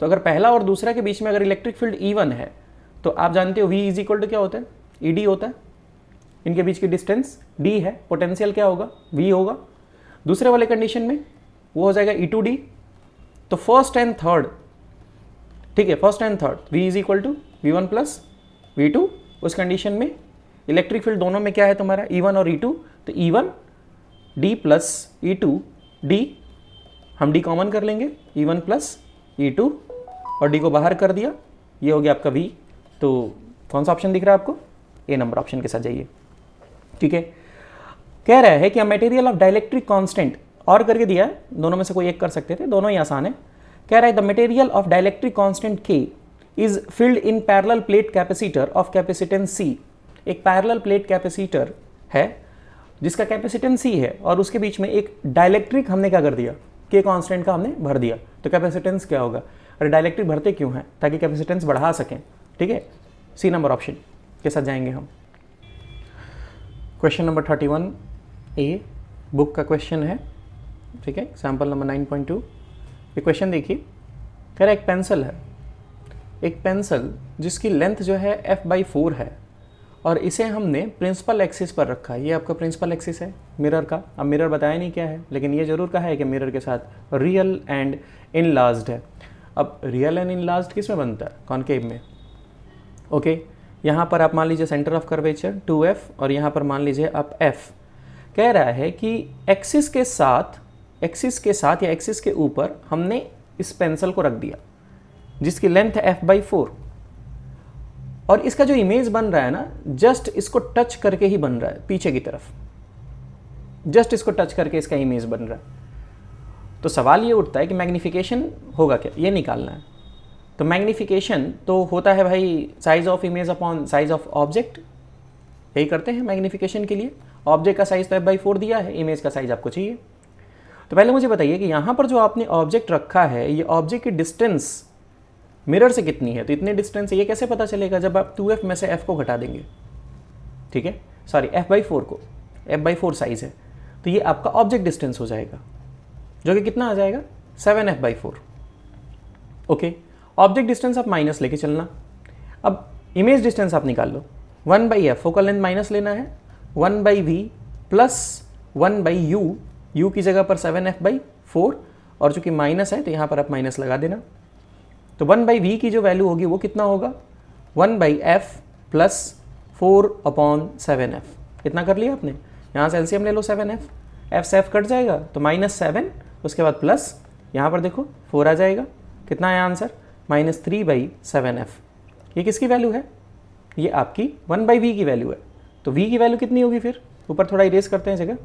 तो अगर पहला और दूसरा के बीच में अगर इलेक्ट्रिक फील्ड E1 है तो आप जानते हो V इज इक्वल टू क्या होता है, ED होता है, इनके बीच की डिस्टेंस D है, पोटेंशियल क्या होगा, V होगा। दूसरे वाले कंडीशन में वो हो जाएगा E2D, तो फर्स्ट एंड थर्ड, ठीक है, first and third V is equal to V1 plus V2। उस कंडीशन में इलेक्ट्रिक फील्ड दोनों में क्या है तुम्हारा, E1 और E2, तो E1 D plus E2 D, हम D कॉमन कर लेंगे, E1 प्लस E2 और D को बाहर कर दिया, ये हो गया आपका V। तो कौन सा ऑप्शन दिख रहा है आपको, ए नंबर ऑप्शन के साथ जाइए, ठीक है। कह रहा है कि मटेरियल ऑफ डाइलेक्ट्रिक कांस्टेंट, और करके दिया है, दोनों में से कोई एक कर सकते थे, दोनों ही आसान है। कह रहा है the material of dielectric constant K is filled in parallel plate capacitor of capacitance C। एक पैरेलल प्लेट कैपेसिटर है जिसका कैपेसिटेंस C है और उसके बीच में एक डाइलेक्ट्रिक हमने क्या कर दिया, K कांस्टेंट का हमने भर दिया, तो कैपेसिटेंस क्या होगा। अरे डाइलेक्ट्रिक भरते क्यों हैं, ताकि कैपेसिटेंस बढ़ा सकें, ठीक है, C नंबर ऑप्शन के साथ जाएंगे हम। क्वेश्चन नंबर 31 ए बुक का क्वेश्चन है, ठीक है, एग्जाम्पल नंबर 9.2। ये क्वेश्चन देखिए, कह रहा है एक पेंसिल है, एक पेंसिल जिसकी लेंथ जो है f/4 है और इसे हमने प्रिंसिपल एक्सिस पर रखा है। ये आपका प्रिंसिपल एक्सिस है मिरर का। अब मिरर बताया नहीं क्या है, लेकिन ये जरूर कहा है कि मिरर के साथ रियल एंड इनलार्ज्ड है। अब रियल एंड इनलार्ज्ड किस में बनता है, कॉनकेव में, ओके। यहाँ पर आप मान लीजिए सेंटर ऑफ कर्वेचर 2f और यहाँ पर मान लीजिए आप f। कह रहा है कि एक्सिस के साथ या एक्सिस के ऊपर हमने इस पेंसिल को रख दिया जिसकी लेंथ है f/4 और इसका जो इमेज बन रहा है ना, जस्ट इसको टच करके ही बन रहा है, पीछे की तरफ जस्ट इसको टच करके इसका इमेज बन रहा है। तो सवाल ये उठता है कि मैग्निफिकेशन होगा क्या, ये निकालना है। तो मैग्निफिकेशन तो होता है भाई size of image upon size of object, यही करते हैं मैग्निफिकेशन के लिए। ऑब्जेक्ट का साइज तो f/4 दिया है, इमेज का साइज आपको चाहिए। तो पहले मुझे बताइए कि यहाँ पर जो आपने ऑब्जेक्ट रखा है, ये ऑब्जेक्ट की डिस्टेंस मिरर से कितनी है। तो इतने डिस्टेंस ये कैसे पता चलेगा, जब आप 2f में से f को घटा देंगे, ठीक है, सॉरी f/4 को, f/4 साइज है, तो ये आपका ऑब्जेक्ट डिस्टेंस हो जाएगा, जो कि कितना आ जाएगा 7f/4, ओके। ऑब्जेक्ट डिस्टेंस आप माइनस लेके चलना। अब इमेज डिस्टेंस आप निकाल लो, 1/f फोकल लेंथ माइनस लेना है, 1/v प्लस 1/u, u की जगह पर 7f/4 और चूंकि माइनस है तो यहाँ पर आप माइनस लगा देना। तो 1/v की जो वैल्यू होगी वो कितना होगा, 1/f प्लस 4/7f। इतना कर लिया आपने, यहाँ से एलसीएम ले लो 7f, f से f कट जाएगा तो -7, उसके बाद प्लस यहाँ पर देखो 4 आ जाएगा, कितना आया आंसर, -3/7f। ये किसकी वैल्यू है, ये आपकी 1/v की वैल्यू है। तो v की वैल्यू कितनी होगी, फिर ऊपर थोड़ा इरेज करते हैं जगह,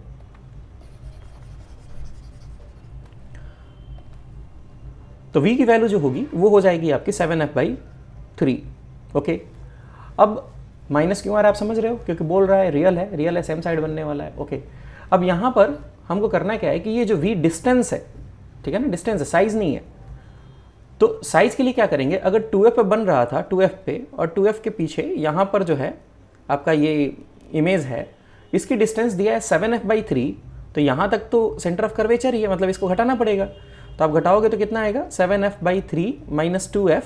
तो v की वैल्यू जो होगी वो हो जाएगी आपकी 7f/3, ओके। अब माइनस क्यों आ रहा है आप समझ रहे हो, क्योंकि बोल रहा है रियल है, सेम साइड बनने वाला है, ओके। अब यहाँ पर हमको करना क्या है कि ये जो v डिस्टेंस है, ठीक है ना, डिस्टेंस है, साइज नहीं है। तो साइज के लिए क्या करेंगे, अगर 2f पे बन रहा था 2f पे, और 2f के पीछे यहाँ पर जो है आपका ये इमेज है, इसकी डिस्टेंस दिया है 7f/3, तो यहाँ तक तो सेंटर ऑफ कर्वेचर ही है, मतलब इसको घटाना पड़ेगा। तो आप घटाओगे तो कितना आएगा, 7f/3 - 2f,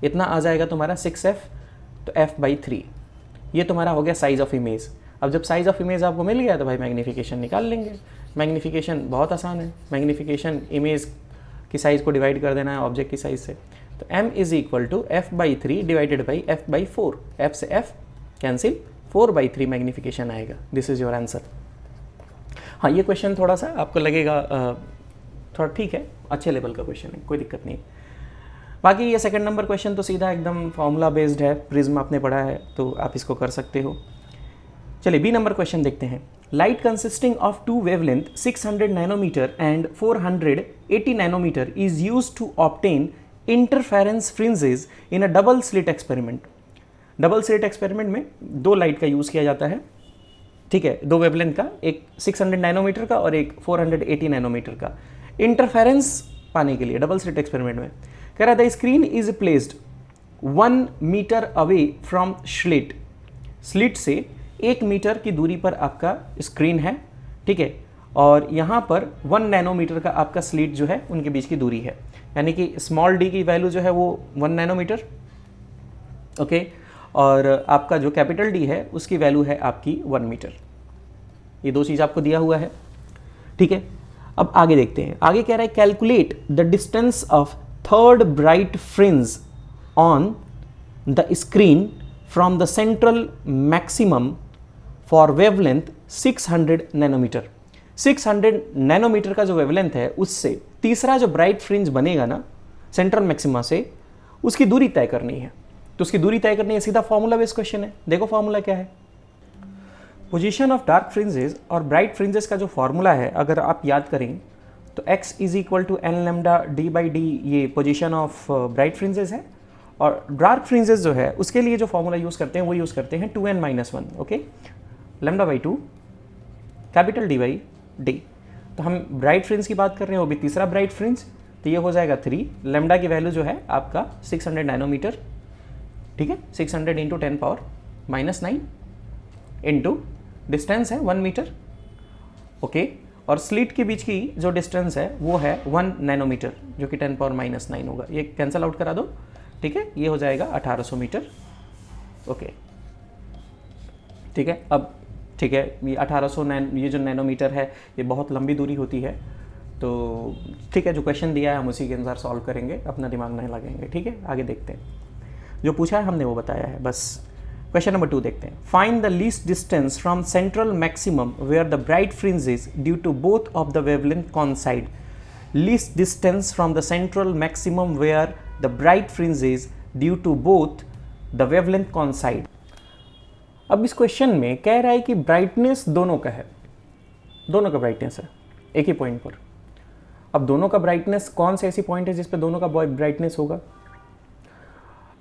इतना आ जाएगा तुम्हारा 6f, तो f/3। ये तुम्हारा हो गया साइज ऑफ इमेज। अब जब साइज ऑफ इमेज आपको मिल गया तो भाई मैग्नीफिकेशन निकाल लेंगे। मैग्नीफिकेशन बहुत आसान है, मैग्नीफिकेशन इमेज की साइज़ को डिवाइड कर देना है ऑब्जेक्ट की साइज़ से। तो m = f/3 / f/4, f से f कैंसिल 4/3 मैग्नीफिकेशन आएगा। This is your answer. हाँ, ये क्वेश्चन थोड़ा सा आपको लगेगा थोड़ा ठीक है, अच्छे लेवल का क्वेश्चन है, कोई दिक्कत नहीं है। बाकी ये सेकंड नंबर क्वेश्चन तो सीधा एकदम फॉर्मूला बेस्ड है, प्रिज्म आपने पढ़ा है तो आप इसको कर सकते हो। चलिए बी नंबर क्वेश्चन देखते हैं। Light consisting of two wavelength 600 nanometre and 480 nanometre is used to obtain interference fringes in a double slit experiment. Double slit experiment में दो लाइट का यूज़ किया जाता है, ठीक है, दो वेवलेंथ का, एक 600 नैनोमीटर का और एक 480 नैनोमीटर का। इंटरफेरेंस पाने के लिए डबल स्लिट एक्सपेरिमेंट में कह रहा था screen is placed 1 metre away from slit. Slit से 1 मीटर की दूरी पर आपका स्क्रीन है, ठीक है, और यहाँ पर 1 नैनोमीटर का आपका स्लिट जो है उनके बीच की दूरी है, यानी कि स्मॉल डी की वैल्यू जो है वो 1 नैनोमीटर, ओके, और आपका जो कैपिटल डी है उसकी वैल्यू है आपकी 1 मीटर। ये दो चीज़ आपको दिया हुआ है, ठीक है। अब आगे देखते हैं, आगे कह रहा है calculate the distance of third bright fringe on the screen from the central maximum for wavelength 600 nanometre. 600 nanometre का जो वेवलेंथ है उससे तीसरा जो ब्राइट फ्रिंज बनेगा ना सेंट्रल मैक्सिमा से, उसकी दूरी तय करनी है। तो उसकी दूरी तय करनी है, सीधा फॉर्मूला बेस्ड क्वेश्चन है। देखो फॉर्मूला क्या है, पोजीशन ऑफ डार्क फ्रिंजेस और ब्राइट फ्रिंजेस का जो फॉर्मूला है अगर आप याद करें तो x is equal to N lambda d/d, ये पोजीशन ऑफ ब्राइट फ्रिंजेस है, और डार्क फ्रिंजेस जो है उसके लिए जो फॉर्मूला यूज़ करते हैं वो यूज़ करते हैं 2n-1, ओके, λ/2 कैपिटल d/d। तो हम ब्राइट फ्रिंज की बात कर रहे हैं, वो भी तीसरा ब्राइट फ्रिंज, तो ये हो जाएगा 3। लैम्डा की वैल्यू जो है आपका 600 नैनोमीटर, ठीक है, 600 इंटू 10⁻⁹ इंटू डिस्टेंस है 1 मीटर, ओके, और स्लिट के बीच की जो डिस्टेंस है वो है 1 नैनोमीटर जो कि 10⁻⁹ होगा। ये कैंसिल आउट करा दो, ठीक है, ये हो जाएगा 1800 मीटर, ओके, ठीक है। अब ठीक है, ये 1800 ये जो नैनोमीटर है ये बहुत लंबी दूरी होती है, तो ठीक है, जो क्वेश्चन दिया है हम उसी के अनुसार सॉल्व करेंगे, अपना दिमाग नहीं लगाएंगे, ठीक है। आगे देखते हैं, जो पूछा है हमने वो बताया है बस। क्वेश्चन नंबर 2 देखते हैं। Find the least distance from central maximum where the bright fringe is due to both of the wavelength coincide. Least distance from the central maximum where the bright fringe is due to both the wavelength coincide. अब इस क्वेश्चन में कह रहा है कि ब्राइटनेस दोनों का है, दोनों का ब्राइटनेस है एक ही पॉइंट पर। अब दोनों का ब्राइटनेस कौन से ऐसी पॉइंट है जिस पे दोनों का ब्राइटनेस होगा।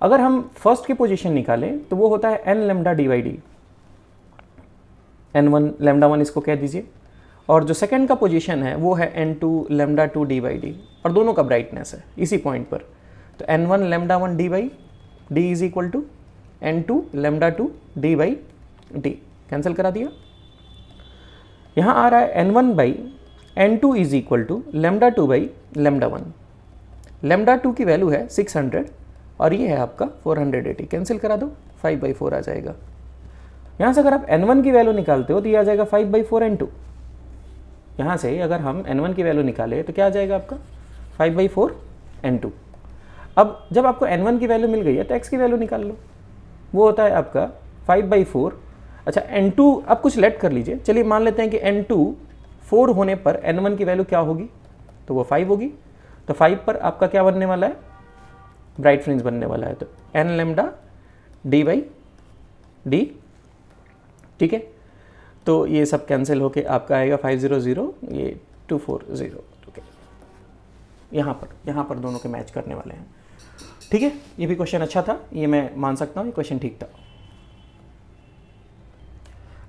अगर हम फर्स्ट की पोजीशन निकालें तो वो होता है n लेमडा d/d, n1 λ1 इसको कह दीजिए, और जो सेकंड का पोजीशन है वो है n2 λ2 d/d, और दोनों का ब्राइटनेस है इसी पॉइंट पर। तो n1 λ1 d/d is equal to n2 λ2 d/d, cancel करा दिया। यहाँ आ रहा है n1/n2 इज इक्वल टू λ2/λ1। λ2 की वैल्यू है 600 और ये है आपका 480, कैंसिल करा दो, 5/4 आ जाएगा। यहाँ से अगर आप n1 की वैल्यू निकालते हो तो ये आ जाएगा 5/4 n2। यहाँ से अगर हम n1 की वैल्यू निकाले तो क्या आ जाएगा आपका 5/4 n2। अब जब आपको n1 की वैल्यू मिल गई है तो x की वैल्यू निकाल लो, वो होता है आपका 5/4। अच्छा, n2 अब कुछ लेट कर लीजिए, चलिए मान लेते हैं कि n2 4 होने पर n1 की वैल्यू क्या होगी, तो वो 5 होगी। तो 5 पर आपका क्या बनने वाला है, ब्राइट फ्रिंज बनने वाला है, तो n लेमडा d/d, ठीक है। तो ये सब कैंसिल होके आपका आएगा 500, ये 240, ओके। यहाँ पर दोनों के मैच करने वाले हैं, ठीक है। ये भी क्वेश्चन अच्छा था, ये मैं मान सकता हूँ, ये क्वेश्चन ठीक था।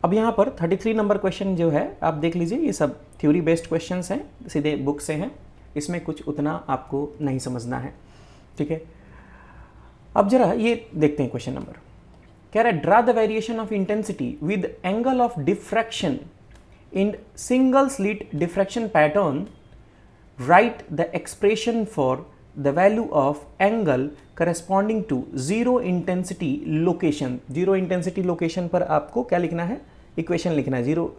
अब यहाँ पर 33 नंबर क्वेश्चन जो है आप देख लीजिए, ये सब थ्योरी बेस्ड क्वेश्चंस हैं, सीधे बुक से हैं, इसमें कुछ उतना आपको नहीं समझना है, ठीक है। अब जरा ये देखते हैं क्वेश्चन नंबर, कह रहा है draw the variation of intensity with angle of diffraction in single slit diffraction pattern, write the expression for the value of angle corresponding to zero intensity location. Zero intensity location पर आपको क्या लिखना है, इक्वेशन लिखना है जीरो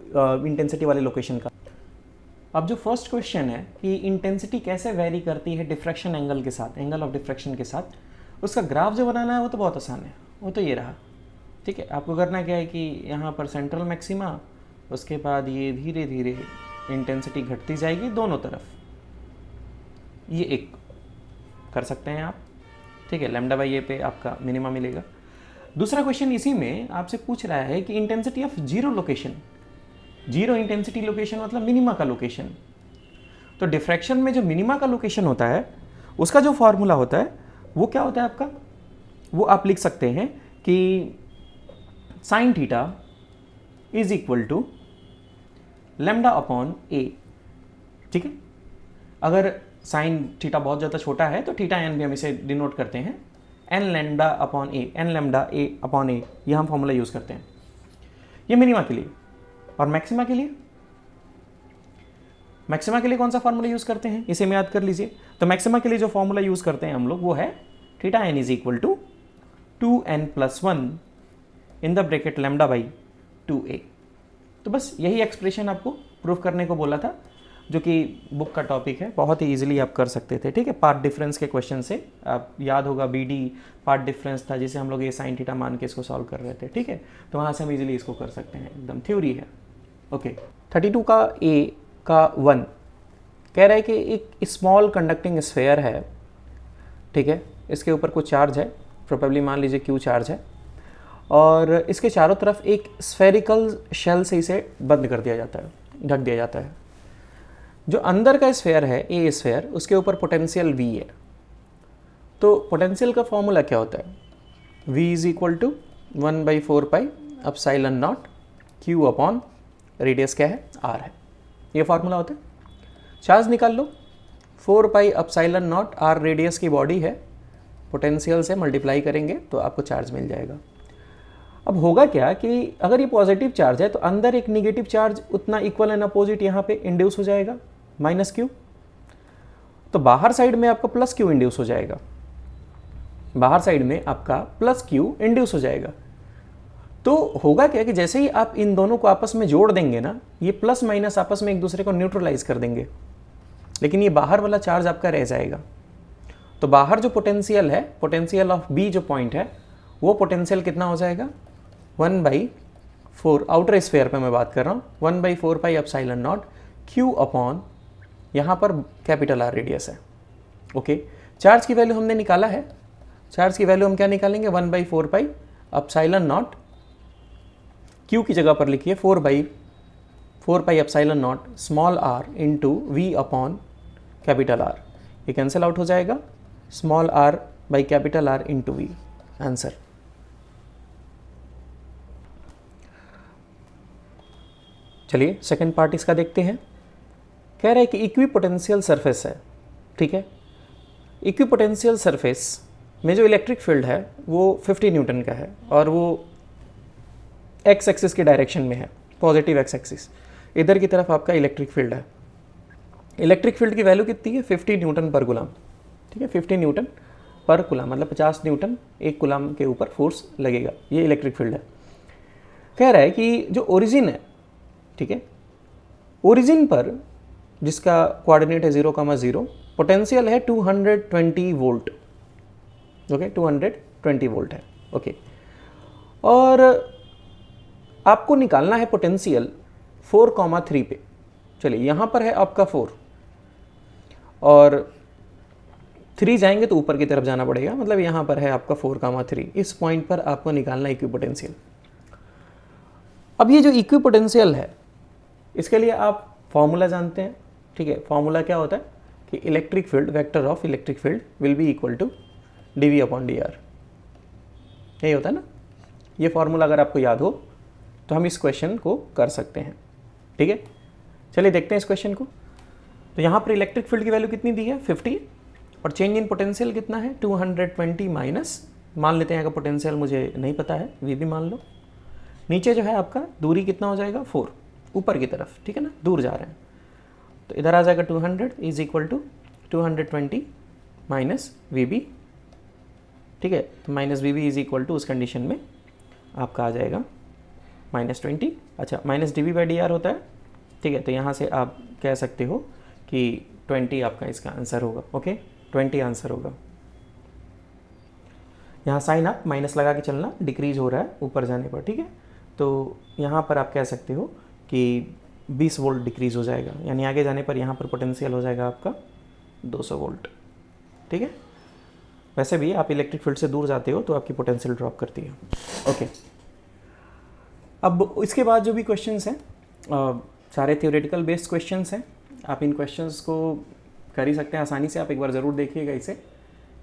इंटेंसिटी वाले लोकेशन का। अब जो फर्स्ट क्वेश्चन है कि इंटेंसिटी कैसे वेरी करती है डिफ्रैक्शन एंगल के साथ, एंगल ऑफ डिफ्रैक्शन के साथ, उसका ग्राफ जो बनाना है वो तो बहुत आसान है, वो तो ये रहा, ठीक है, आपको करना क्या है कि यहाँ पर सेंट्रल मैक्सिमा, उसके बाद ये धीरे धीरे इंटेंसिटी घटती जाएगी दोनों तरफ, ये एक कर सकते हैं आप। ठीक है, लैम्डा बाई ए पे आपका मिनिमा मिलेगा। दूसरा क्वेश्चन इसी में आपसे पूछ रहा है कि intensity of zero location, zero intensity location मतलब मिनिमा का लोकेशन। तो डिफ्रैक्शन में जो मिनिमा का लोकेशन होता है उसका जो फॉर्मूला होता है वो क्या होता है आपका, वो आप लिख सकते हैं कि sine theta is equal to lambda upon A. ठीक है, अगर साइन थीटा बहुत ज़्यादा छोटा है तो थीटा एन भी हम इसे डिनोट करते हैं एन लैम्डा अपॉन ए, एन लैम्डा ए अपॉन ए, ये हम फॉर्मूला यूज़ करते हैं। ये मिनिमा के लिए। और मैक्सिमा के लिए, मैक्सिमा के लिए कौन सा फॉर्मूला यूज़ करते हैं इसे में याद कर लीजिए। तो मैक्सिमा के लिए जो फॉर्मूला यूज़ करते हैं हम लोग वो है theta N is equal to 2n+1 in the bracket lambda by 2a। तो बस यही एक्सप्रेशन आपको प्रूफ करने को बोला था, जो कि बुक का टॉपिक है, बहुत ही इजीली आप कर सकते थे। ठीक है, पार्ट डिफरेंस के क्वेश्चन से आप याद होगा BD पार्ट डिफरेंस था जिसे हम लोग ये साइन थीटा मान के इसको सॉल्व कर रहे थे। ठीक है, तो वहाँ से हम इजीली इसको कर सकते हैं, एकदम थ्योरी है। ओके, 32 का A का 1 कह रहा है कि एक स्मॉल कंडक्टिंग स्फेयर है। ठीक है, इसके ऊपर कुछ चार्ज है, प्रोबेबली मान लीजिए Q चार्ज है, और इसके चारों तरफ एक स्फेरिकल शेल से इसे बंद कर दिया जाता है, ढक दिया जाता है। जो अंदर का स्फेयर है ए स्फेयर, उसके ऊपर पोटेंशियल V है। तो पोटेंशियल का फॉर्मूला क्या होता है, V is equal to 1/4 pi epsilon naught Q upon radius क्या है, R है, ये फार्मूला होता है। चार्ज निकाल लो, 4 पाई एप्सिलॉन नॉट R रेडियस की बॉडी है, पोटेंशियल से मल्टीप्लाई करेंगे तो आपको चार्ज मिल जाएगा। अब होगा क्या कि अगर ये पॉजिटिव चार्ज है तो अंदर एक निगेटिव चार्ज उतना इक्वल एंड अपोजिट यहाँ पे इंड्यूस हो जाएगा, -Q। तो बाहर साइड में आपका +Q इंड्यूस हो जाएगा, बाहर साइड में आपका +Q इंड्यूस हो जाएगा। तो होगा क्या कि जैसे ही आप इन दोनों को आपस में जोड़ देंगे ना, ये प्लस माइनस आपस में एक दूसरे को न्यूट्रलाइज कर देंगे, लेकिन ये बाहर वाला चार्ज आपका रह जाएगा। तो बाहर जो पोटेंशियल है, पोटेंशियल ऑफ B जो पॉइंट है, वो पोटेंशियल कितना हो जाएगा, 1/4, आउटर स्फेयर पे मैं बात कर रहा हूँ, 1/4 pi epsilon naught Q upon यहाँ पर कैपिटल R रेडियस है। ओके, चार्ज की वैल्यू हमने निकाला है, चार्ज की वैल्यू हम क्या निकालेंगे, 1/4 पाई एप्सिलॉन नॉट, Q की जगह पर लिखिए 4/4 पाई epsilon not small r into V upon capital R, ये कैंसिल आउट हो जाएगा, small r by capital R into V, answer. चलिए सेकंड पार्ट इसका देखते हैं। कह रहा है कि इक्विपोटेंशियल सरफेस है। ठीक है, इक्विपोटेंशियल सरफेस में जो इलेक्ट्रिक फील्ड है वो 50 न्यूटन का है, और वो एक्स एक्सिस की डायरेक्शन में है, पॉजिटिव एक्स एक्सिस, इधर की तरफ आपका इलेक्ट्रिक फील्ड है। इलेक्ट्रिक फील्ड की वैल्यू कितनी है, 50 न्यूटन पर गुलाम। ठीक है, 50 न्यूटन पर गुलाम मतलब 50 न्यूटन एक गुलाम के ऊपर फोर्स लगेगा, ये इलेक्ट्रिक फील्ड है। कह रहा है कि जो ओरिजिन है, ठीक है, ओरिजिन पर जिसका कोऑर्डिनेट है 0,0, पोटेंशियल है 220 वोल्ट। ओके, 220 वोल्ट है। ओके, और आपको निकालना है पोटेंशियल 4,3 पे। चलिए यहाँ पर है आपका 4 और 3 जाएंगे तो ऊपर की तरफ जाना पड़ेगा, मतलब यहाँ पर है आपका 4,3, इस पॉइंट पर आपको निकालना है इक्विपोटेंशियल। अब ये जो इक्विपोटेंशियल है इसके लिए आप फॉर्मूला जानते हैं। ठीक है, फॉर्मूला क्या होता है कि electric field, vector of electric field will be equal to dV upon dr, यही होता है ना। ये फॉर्मूला अगर आपको याद हो तो हम इस क्वेश्चन को कर सकते हैं। ठीक है, चलिए देखते हैं इस क्वेश्चन को। तो यहाँ पर इलेक्ट्रिक फील्ड की वैल्यू कितनी दी है, 50, और चेंज इन पोटेंशियल कितना है, 220 माइनस, मान लेते हैं, अगर पोटेंशियल मुझे नहीं पता है, V भी मान लो। नीचे जो है आपका दूरी कितना हो जाएगा, 4, ऊपर की तरफ, ठीक है ना, दूर जा रहे हैं, तो इधर आ जाएगा 200 is equal to 220 minus VB। ठीक है, तो minus VB is equal to उस कंडीशन में आपका आ जाएगा -20। अच्छा, -dV/dr होता है। ठीक है, तो यहाँ से आप कह सकते हो कि 20 आपका इसका आंसर होगा। ओके, 20 आंसर होगा। यहाँ साइन आप माइनस लगा के चलना, डिक्रीज हो रहा है ऊपर जाने पर, ठीक है। तो यहाँ पर आप कह सकते हो कि 20 वोल्ट डिक्रीज हो जाएगा, यानी आगे जाने पर यहाँ पर पोटेंशियल हो जाएगा आपका 200 वोल्ट, ठीक है। वैसे भी आप इलेक्ट्रिक फील्ड से दूर जाते हो तो आपकी पोटेंशियल ड्रॉप करती है। ओके, अब इसके बाद जो भी क्वेश्चंस हैं सारे थियोरेटिकल बेस्ड क्वेश्चंस हैं। आप इन क्वेश्चंस को कर ही सकते हैं आसानी से, आप एक बार ज़रूर देखिएगा इसे,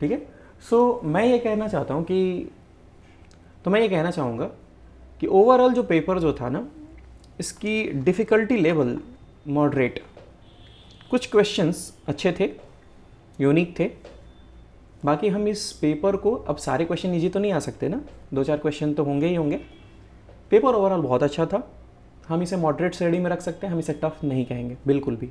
ठीक है। सो मैं ये कहना चाहूँगा कि ओवरऑल जो पेपर जो था ना, इसकी डिफ़िकल्टी लेवल मॉडरेट, कुछ क्वेश्चंस अच्छे थे, यूनिक थे। बाकी हम इस पेपर को, अब सारे क्वेश्चन इजी तो नहीं आ सकते ना, 2-4 क्वेश्चन तो होंगे ही होंगे। पेपर ओवरऑल बहुत अच्छा था, हम इसे मॉडरेट श्रेणी में रख सकते हैं, हम इसे टफ नहीं कहेंगे बिल्कुल भी।